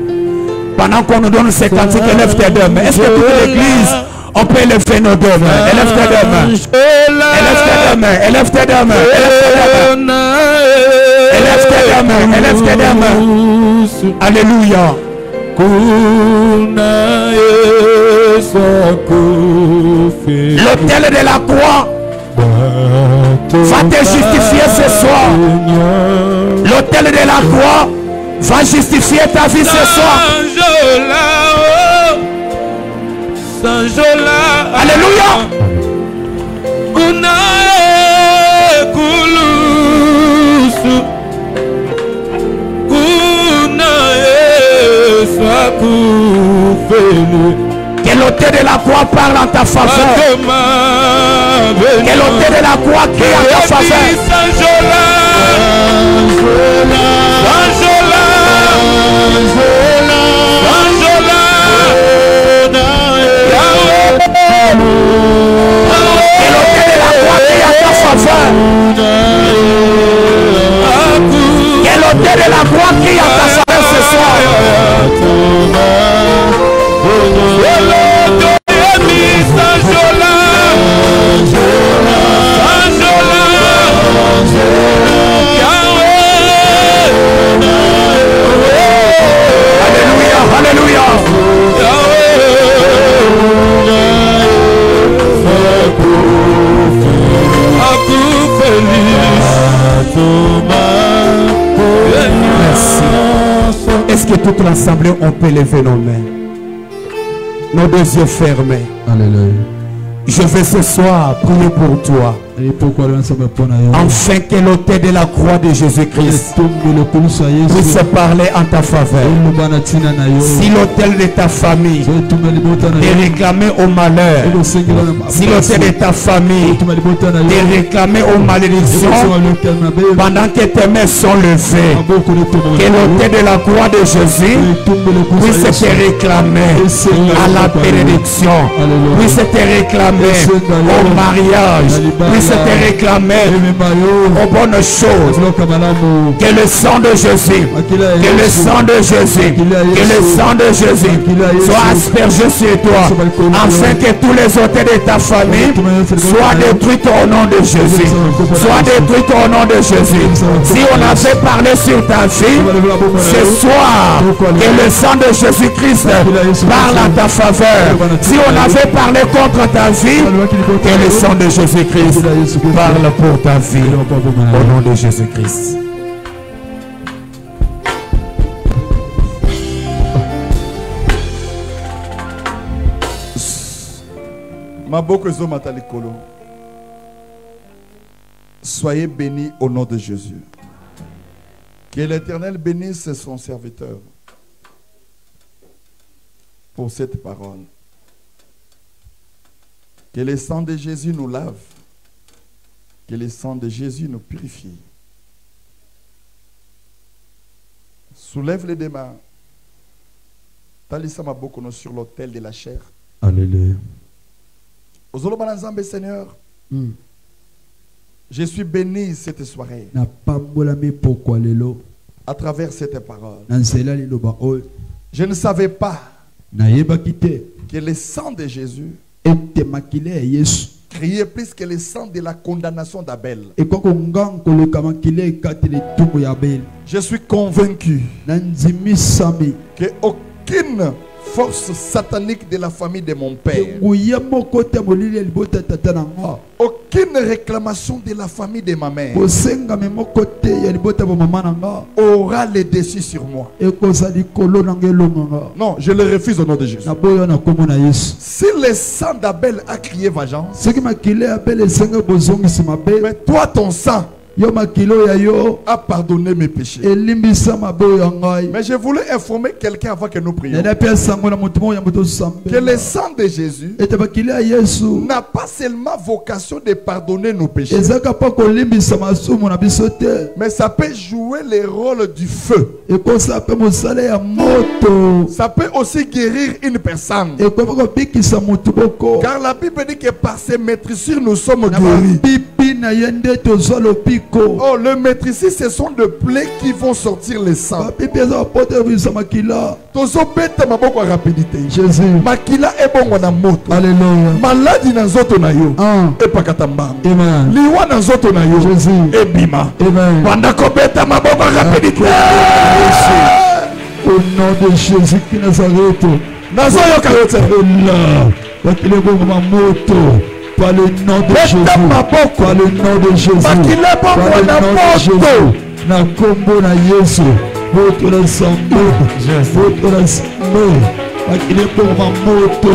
Pendant qu'on nous donne ces cantiques, élève tes deux mains. Est-ce que toute l'église, on peut élever nos deux mains? Élève tes deux mains. Élève tes deux mains. Élève tes deux mains. Élève tes deux mains. Élève tes deux mains. Alléluia. L'autel de la croix va te justifier ce soir. L'autel de la croix va justifier ta vie ce soir. Alléluia. croix parle en ta faveur. Que l'autel de la croix crie en ta faveur. Que l'autel de la croix crie en ta faveur. Que l'autel de la croix crie en ta faveur ce soir. Alléluia, alléluia. Merci. Est-ce que toute l'assemblée on peut lever nos mains, nos deux yeux fermés? Alléluia. Je vais ce soir prier pour toi, afin que l'autel de la croix de Jésus-Christ puisse parler en ta faveur. Si l'autel de ta famille est réclamé au malheur, si l'autel de ta famille est réclamé aux malédictions, pendant que tes mains sont levées, que l'autel de la croix de Jésus puisse te réclamer à la bénédiction, puisse te réclamer au mariage, puisse te réclamer aux bonnes choses. Que le sang de Jésus, que le sang de Jésus, que le sang de Jésus soit aspergé sur toi, afin que tous les autels de ta famille soient détruits au nom de Jésus. Soient détruits au nom de Jésus. Si on avait parlé sur ta vie, ce soir, que le sang de Jésus-Christ parle en ta faveur. Si on avait parlé contre ta vie, que le sang de Jésus-Christ parle pour ta vie au nom de Jésus-Christ. Soyez bénis au nom de Jésus. Que l'Éternel bénisse son serviteur pour cette parole. Que le sang de Jésus nous lave. Que le sang de Jésus nous purifie. Soulève les deux mains. Talisa Maboko sur l'autel de la chair. Alléluia. Seigneur, je suis béni cette soirée à travers cette parole. Je ne savais pas que le sang de Jésus criait plus que le sang de la condamnation d'Abel. Je suis convaincu qu'aucune force satanique de la famille de mon père, aucune réclamation de la famille de ma mère aura le dessus sur moi. Non, je le refuse au nom de Jésus. Si le sang d'Abel a crié vengeance, mais toi ton sang a pardonné mes péchés. Mais je voulais informer quelqu'un avant que nous prions que le sang de Jésus n'a pas seulement vocation de pardonner nos péchés, mais ça peut jouer le rôle du feu. Ça peut aussi guérir une personne. Car la Bible dit que par ses maîtrisures nous sommes guéris. Oh, le maîtrisé, ce sont de plaies qui vont sortir le sang. Jésus. Makila est bon na moto. Alléluia. Maladie na zoto na yo. Et pakatamba. Amen. Liwa na zoto na yo. Jésus. Et bima. Amen. Panda kobeta maboko rapidité. Au nom de Jésus qui Nazareth. Nazoyo kayote. Allah. Makile bon na moto. Par le nom de Jésus. Par le nom de Jésus. Par le nom de Jésus. Na kombo na Yesu. Votre assemblée. Votre assemblée. Akile pour ma moto.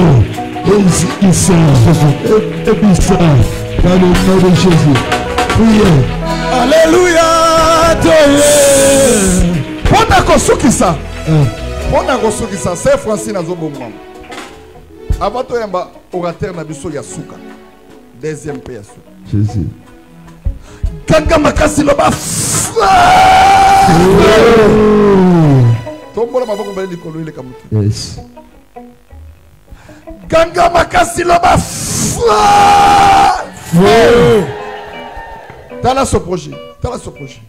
Et ça. Et ça. Par le nom de Jésus. Priez. Alléluia. Pona kosukisa. Pona kosukisa. C'est Francine Azobomba. Abato yamba. orateur na biso ya suka. Deuxième paix ya suka. Jésus. Ganga makasi loba. Tombola maboko mbele likolo ile kamutu. Yes. Ganga makasi loba. Tala ce projet. Tala ce projet.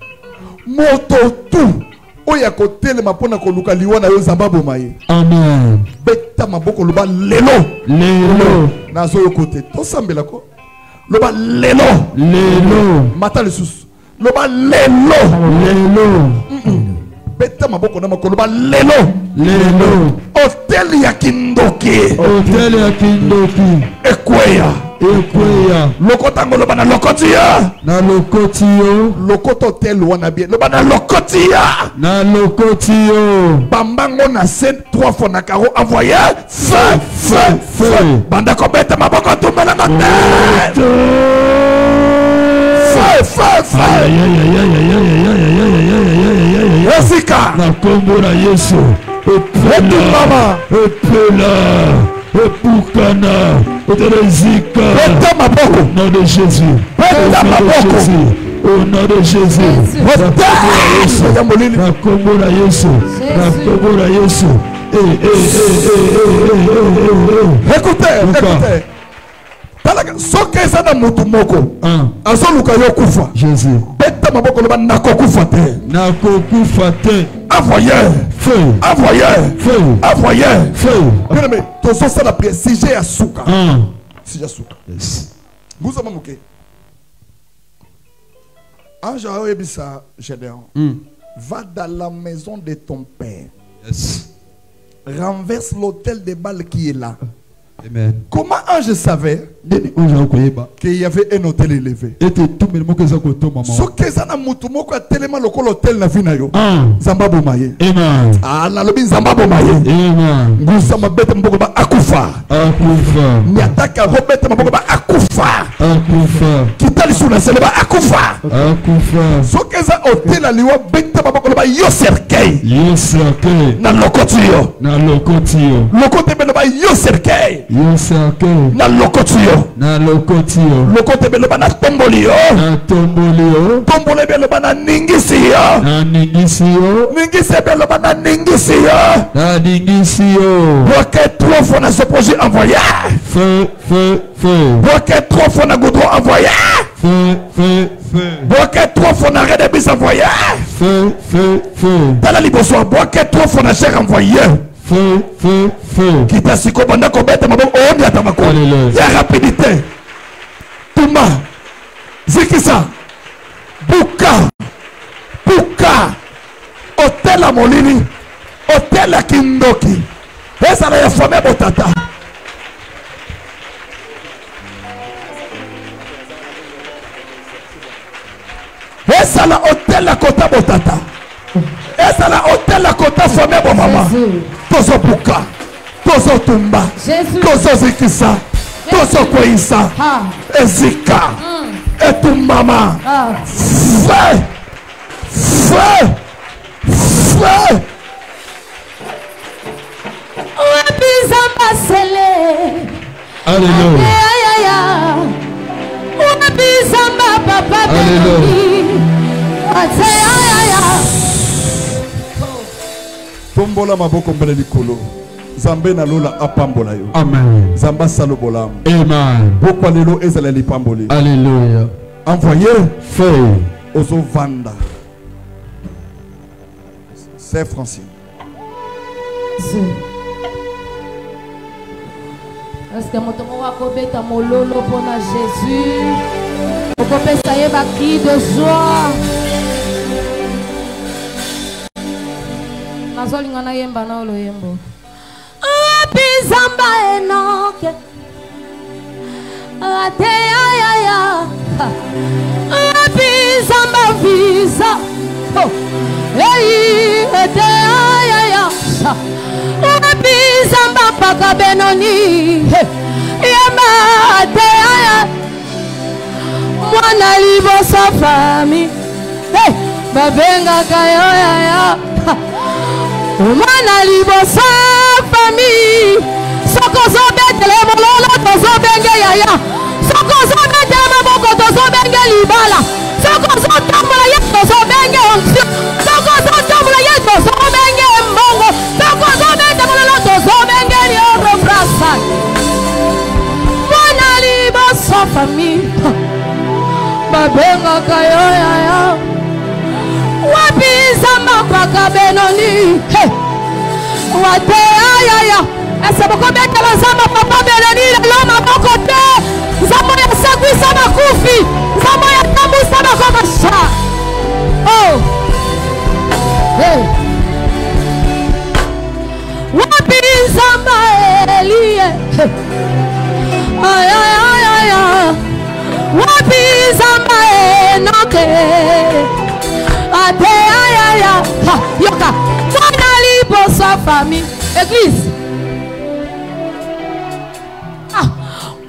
Moto tout. Oya kote le mapona koluka liwana yo zamba bomaye. Amen. Beta maboko loba lelo. Lelo. Nazo yo kote. To sambela ko. Loba lelo. Lelo. Mata le sous. Loba lelo. Lelo. Beta maboko na makoloba lelo. Lelo. Hotel ya Kindoki. Hotel ya Kindoki. Ekweya. Ekweya. Lokotango loba na lokotia. Na lokotio. Lokoto hotel wana bien. Loba na lokotia. Na lokotio. Bambango na scène 3 fois na karo envoyé. Feu, feu, feu. Banda ko beta maboko tumbela na tête. Feu, feu, feu. Aïe aïe aïe aïe aïe aïe aïe aïe aïe aïe aïe aïe. Esika. Na kombo na Yesu. Epela. Epela. Epukana. Eterezika. Beta maboko. Au nom de Jésus. Beta maboko. Au nom de Jésus. Hotel. Na kombo na Yesu. Na kombo na Yesu. Écoutez, écoutez. Talaga soke sana mutu moko. Azoluka yo kufa. Jésus. Beta maboko loba nakokufa te. Nakokufa te. Envoyé. Feu. Envoyé. Feu. Envoyé. Feu. Bien aimé, tozo ça la prière. Si j'ai asuka. Si j'ai asuka. Yes. Vous avez mouké. Ange a ebisa Gédéon. Va dans la maison de ton père. Yes. Renverse l'autel de balles qui est là. Amen. Comment Ange savait qu'il y avait un hôtel élevé? So kezana mutu moko atelema lokolo hôtel na vina yo. Zamba bomaye. Amen. Ah na lobi zamba bomaye. Amen. Ngusa mabete mboko ba akufa. Akufa. Nyataka robete mboko ba akufa. Akufa. Kitali suna seleba akufa. Akufa. So keza hôtel aliwa bete mboko ba yo cercueil. Yo cercueil. Na lokotio. Na lokotio. Lokote beno ba yo cercueil. Yo cercueil. Na lokotio. Na lokotio. Lokote beno ba na tombolio. Na tombolio. Tombole beno ba na ningisio. Na ningisio. Ningisi beno ba na ningisio. Na ningisio. Roquette 3 fois na ce projet envoyé. Feu, feu, feu. Roquette 3 fois na goudron envoyé. Feu, feu, feu. Roquette 3 fois na redebis envoyé. Feu, feu, feu. Tala liboso roquette 3 fois na chair envoyé. Feu, feu, feu. Kita siko banda ko beta mabo o ni atamako. Ya rapidité. Tuma. Zikisa. Buka. Buka. Hotel a Molini. Hotel a Kindoki. Esa la ya fame botata. Esa la hotel a kota botata. Esa la hotel a kota fame bo mama. Tozo buka. Tozo tumba. Tozo zikisa. Tozo kweisa. Ezika. Et mama. Feu. Feu. Feu. Alléluia. Tombola maboko mbele likolo. Zambe na lola apambola yo. Amen. Zamba salo bolam. Amen. Boko lelo ezala lipamboli. Alléluia. Envoyé Feu. ozo vanda. C'est Francine. Est-ce que mon tomo akobeta mololo pona Jésus? Okopesa ye ba cri de joie. Nazolinga na yemba na olo yembo. Bizamba enoke. Ate ya ya. Bizamba visa. Oh. Hey, ate ya ya. Bizamba paka benoni. Yema ate ya. Mwana libosa fami. Hey, babenga kayo ya ya. Mwana libosa famille. Soko zobetele mololo tozobenge yaya. Soko zobetele maboko tozobenge libala. Soko zotambola ye tozobenge onction. Soko zotambola ye tozobenge mbongo. Soko zobetele mololo tozobenge lioro brasa. Mwana libo so famille. Babenga kayo yaya. Wapi zamba kwa kabenoni. Hey. Wate ayaya. Ese boko bete la zamba papa beleni loma boko te. Zamba ya sagwi sama kufi. Zamba ya tamu sama koma sha. Oh. Hey. Wapi zamba elie. Ayaya. Wapi zamba enoke. Ate ayaya. Yoka. Mwana libo sa famille. Église.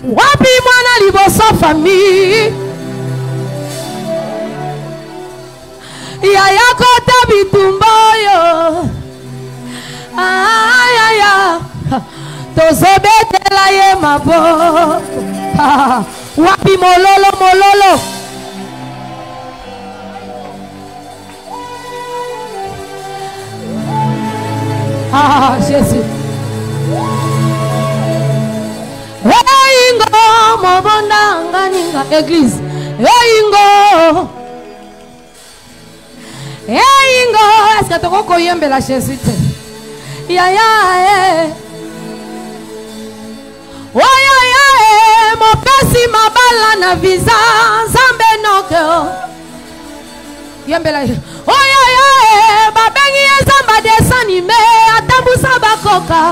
Wapi mwana liboso famille. Yaya kota bitumboyo. Ayaya. Tozobetela ye mabo. Wapi mololo mololo. Jésus. Ingo mobonda nganinga église. Ingo. Ingo. Est-ce que tu koyembe la Jésus te? Ya ya mon pesi mabala na visa zambe noko. Yembe la. Babengi zamba desanime atambusa bakoka.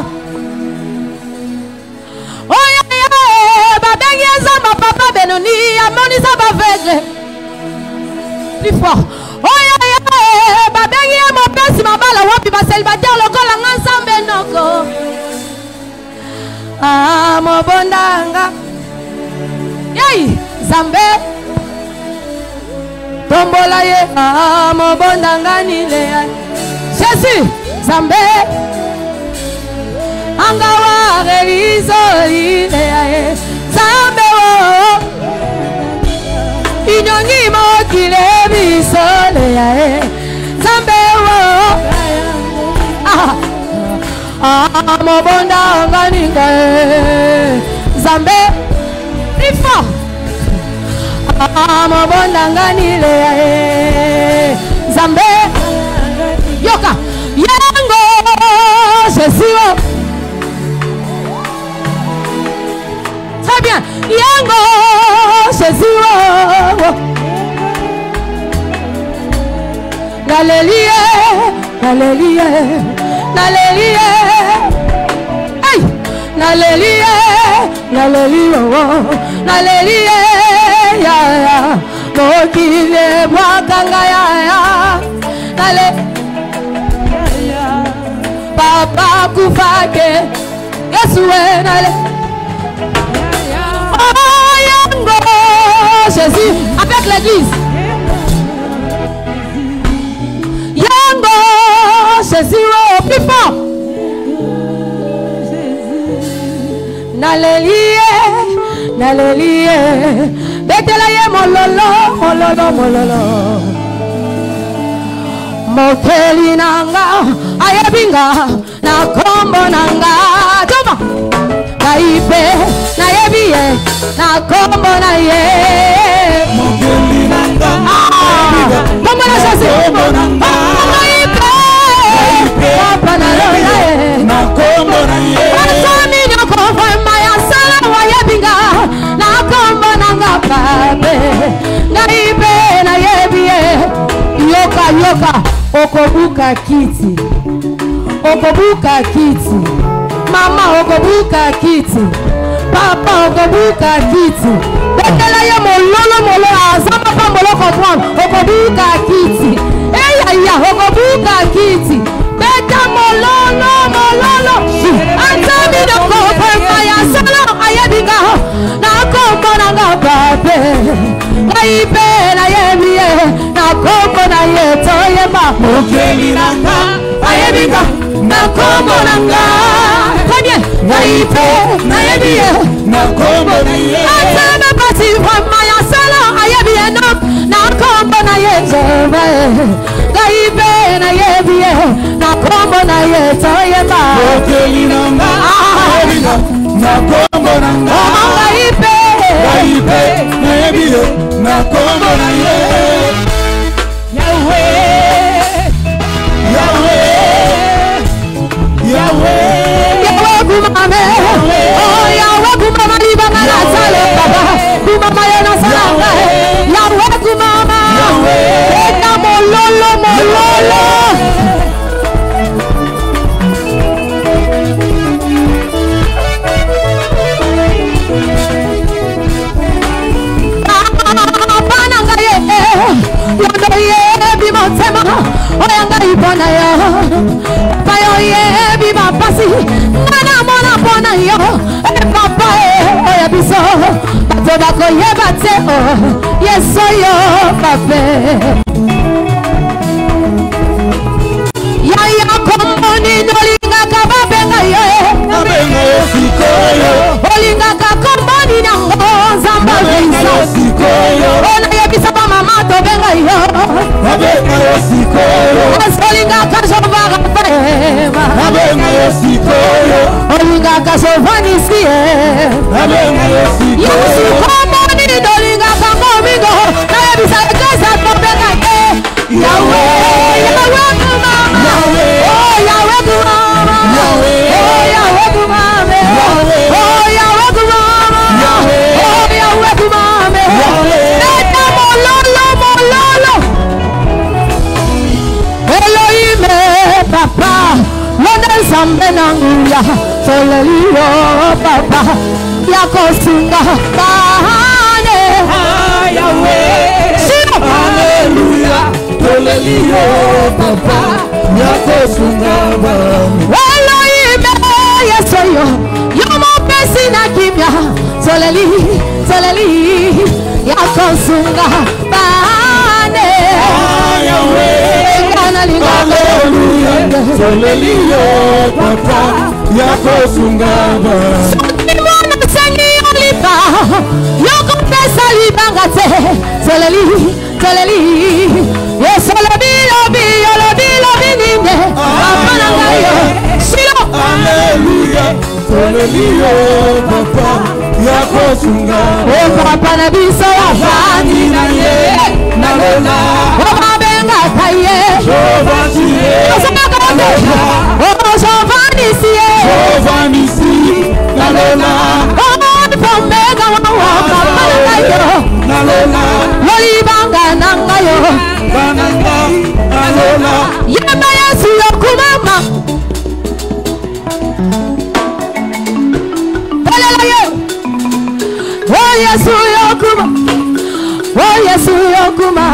Babengi zamba papa benoni amoni zamba aveugle. Plus fort. Babengi mon pesi mabala wapi ba célibataire lokola nzambe noko. Mobondanga. Yey zambe. Tombola ye mobondanga nile. Jésus zambe. Angawa reizoli zambe wo inyongi mo kile bisole zambe wo mobonda nganinga zambe ifo mobonda nganile zambe yoka yango Jésus. Très bien. Yango Jésus. Alléluia. Alléluia. Alléluia. Hey. Alléluia. Alléluia. Alléluia. Ya ya. Mokile mwakanga ya ya. Alléluia. Papa kufake. Yesu nale. Jésus avec l'église. Yango Jésus au plus fort. Nalelie, nalelie. Betelaye mololo, mololo, mololo. Mokeli nanga, ayebinga, na kombo nanga. Toma. Naipe, nayebiye, na kombo na ye. Mokeli nanga, kombo na Jésus. Naipe, papa na lola ye. na kombo na ye. Asami nyoko fama ya sala wayebinga, na kombo nanga pape. Naipe, nayebiye, yoka yoka, okobuka kiti. Okobuka kiti. Mama okobuka kiti. Papa okobuka kiti. Betela ye mololo mololo azamba pa mololo comprendre. Okobuka kiti. Eya okobuka kiti. Beta mololo mololo. Antabi de kope maya sala ayebinga. Na kombo na ngapape. Naipe na yemiye. Na kombo na yeto yema. Mokeli nanga, Ayebinga. Na kombo na nga. Très bien. naipe nayebiye nakombo naye atana pati maya sala ayebiye nakombo naye jova naipe nayebiye nakombo naye toyeba okeli nanga nakombo nanga naipe nayebiye nakombo naye Yahweh kumame oh Yahweh kumama libanga na sale baba kumama yana salanga Yahweh kumama eka mololo bananga ye yondo ye bimotema oyanga ibona yo payo ye bimapasi nana mona bona yo papa oya biso tobako ye bate o yeso yo pape ya komoni nolinga kababenga yo abenga sikoyo olinga kakomoni nango zamba bisa sikoyo ona ye bisa ba mama tobenga yo abenga sikoyo olinga kashova fema abenga sikoyo olinga kashovani sie abenga sikoyo yesu komoni nolinga kamomingo na ye bisa kasa tobenga Yahweh kumama Yahweh oh Yahweh kumama Yahweh oh Yahweh kumama oh Yahweh kumama oh Yahweh kumama eta mololo Elohim papa lona zambe nanguya solelio papa yakosunga bahane Yahweh hallelujah Tolelio papa yakosunga bami Elohim yesoyo yomo pesi na kimya Toleli yakosunga bane Yahweh hallelujah Tolelio papa yakosunga bami Sotimona sengi olipa yoko pesa libangate Toleli yes lobi ninde apana ngayo shilo hallelujah tolelio papa yakosunga o papa na biso afani na ye na lola o mabenga kaye jovani si na lola o pomega wa papa na ngayo na lola loibanga na ngayo bananga alola yaba yesu yokumama hallelujah oh yesu yokuma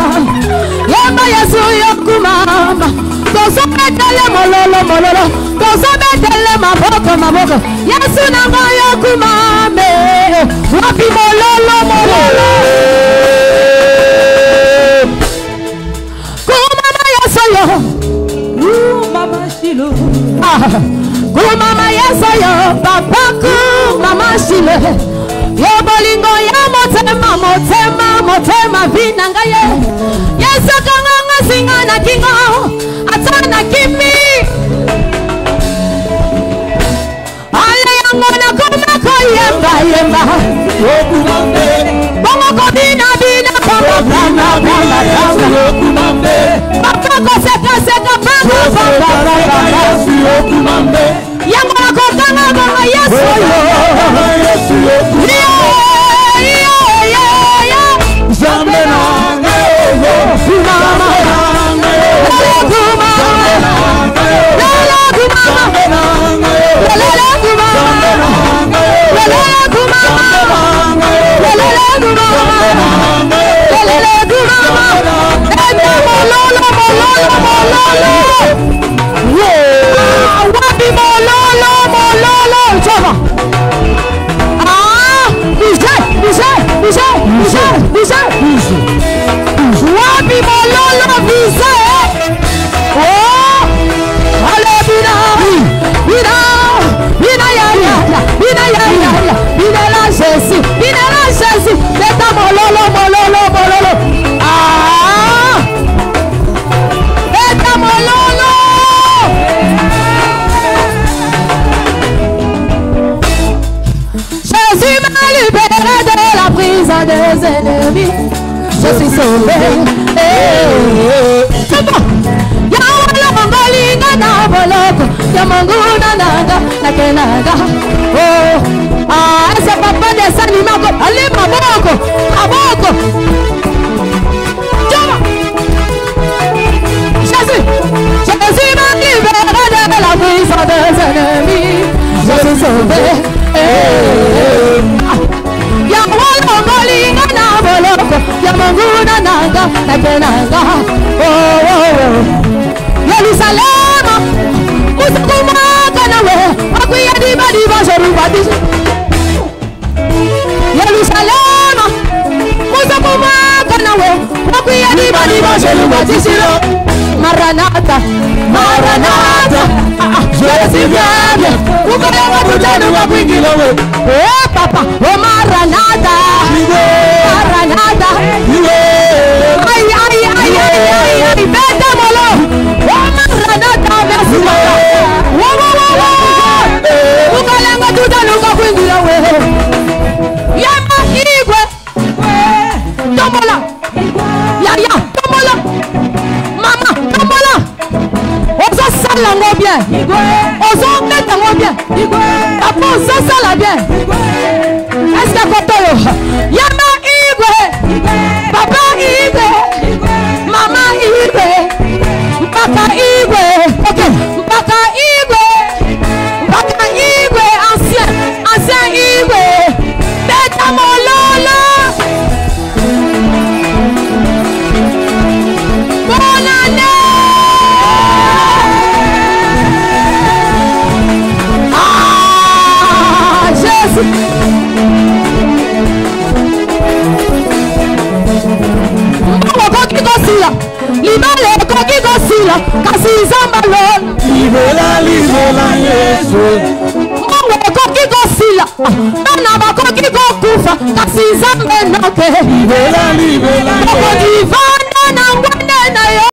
yaba yesu yokumama tosobetele mololo tosobetele maboko yesu nanga yokumame wapi mololo Mama Shilo Mama yesoyo papa ku mama Shilo yo bolingo ya motema vinanga ye yeso kanga singa na kingo atana kimi ale yango na koma ko yemba bongo ko bina papa papa ko seka papa yango na ko kanga mama yeso Zambe na ngayo mama Lele ennemis. Je suis sauvé. C'est bon. Yawala mongolinga na boloko. Yamanguna naga na kenaga. Oh, ah, c'est papa des animaux. Allez, maboko, maboko. Jésus m'a libéré de la prison des ennemis. Je suis sauvé. Yawala mongolinga na boloko. Yamanguna naga na kenaga. Oh, Yerusalem, Musakuma kanawe, Akuya di badiba Jerubadi. Yerusalem, Musakuma kanawe, Akuya di badiba Jerubadi. Maranatha, Maranatha, je suis venu. Ukaya tutanu wakwingilowe. Oh papa, oh Maranatha, Maranatha. Aïe, aïe, aïe, aïe, aïe, aïe, bête molo. Oh Maranatha, merci papa. Wow, wow, wow, wow. Ukaya tutanu wakwingilowe. Yama igwe, tombola. Yaya, tombola. Maman, tombola. Ozo salango bien. Ozo metango bien. Papa, ozo sala bien. Est-ce que kotoyo? Yama igwe. Papa igwe. Maman igwe. Mpaka igwe. Ok. Mpaka igwe. Mpaka igwe. Ancien. Ancien igwe. Beta mololo. Bonne année. Ah, Jésus. Koki kosila, libale koki kosila, kasi zambalo. Libela Yesu. Mwe koki kosila, nana ba koki kokufa, kasi zambe noke. Libela. Koko divana na ngwane na yo.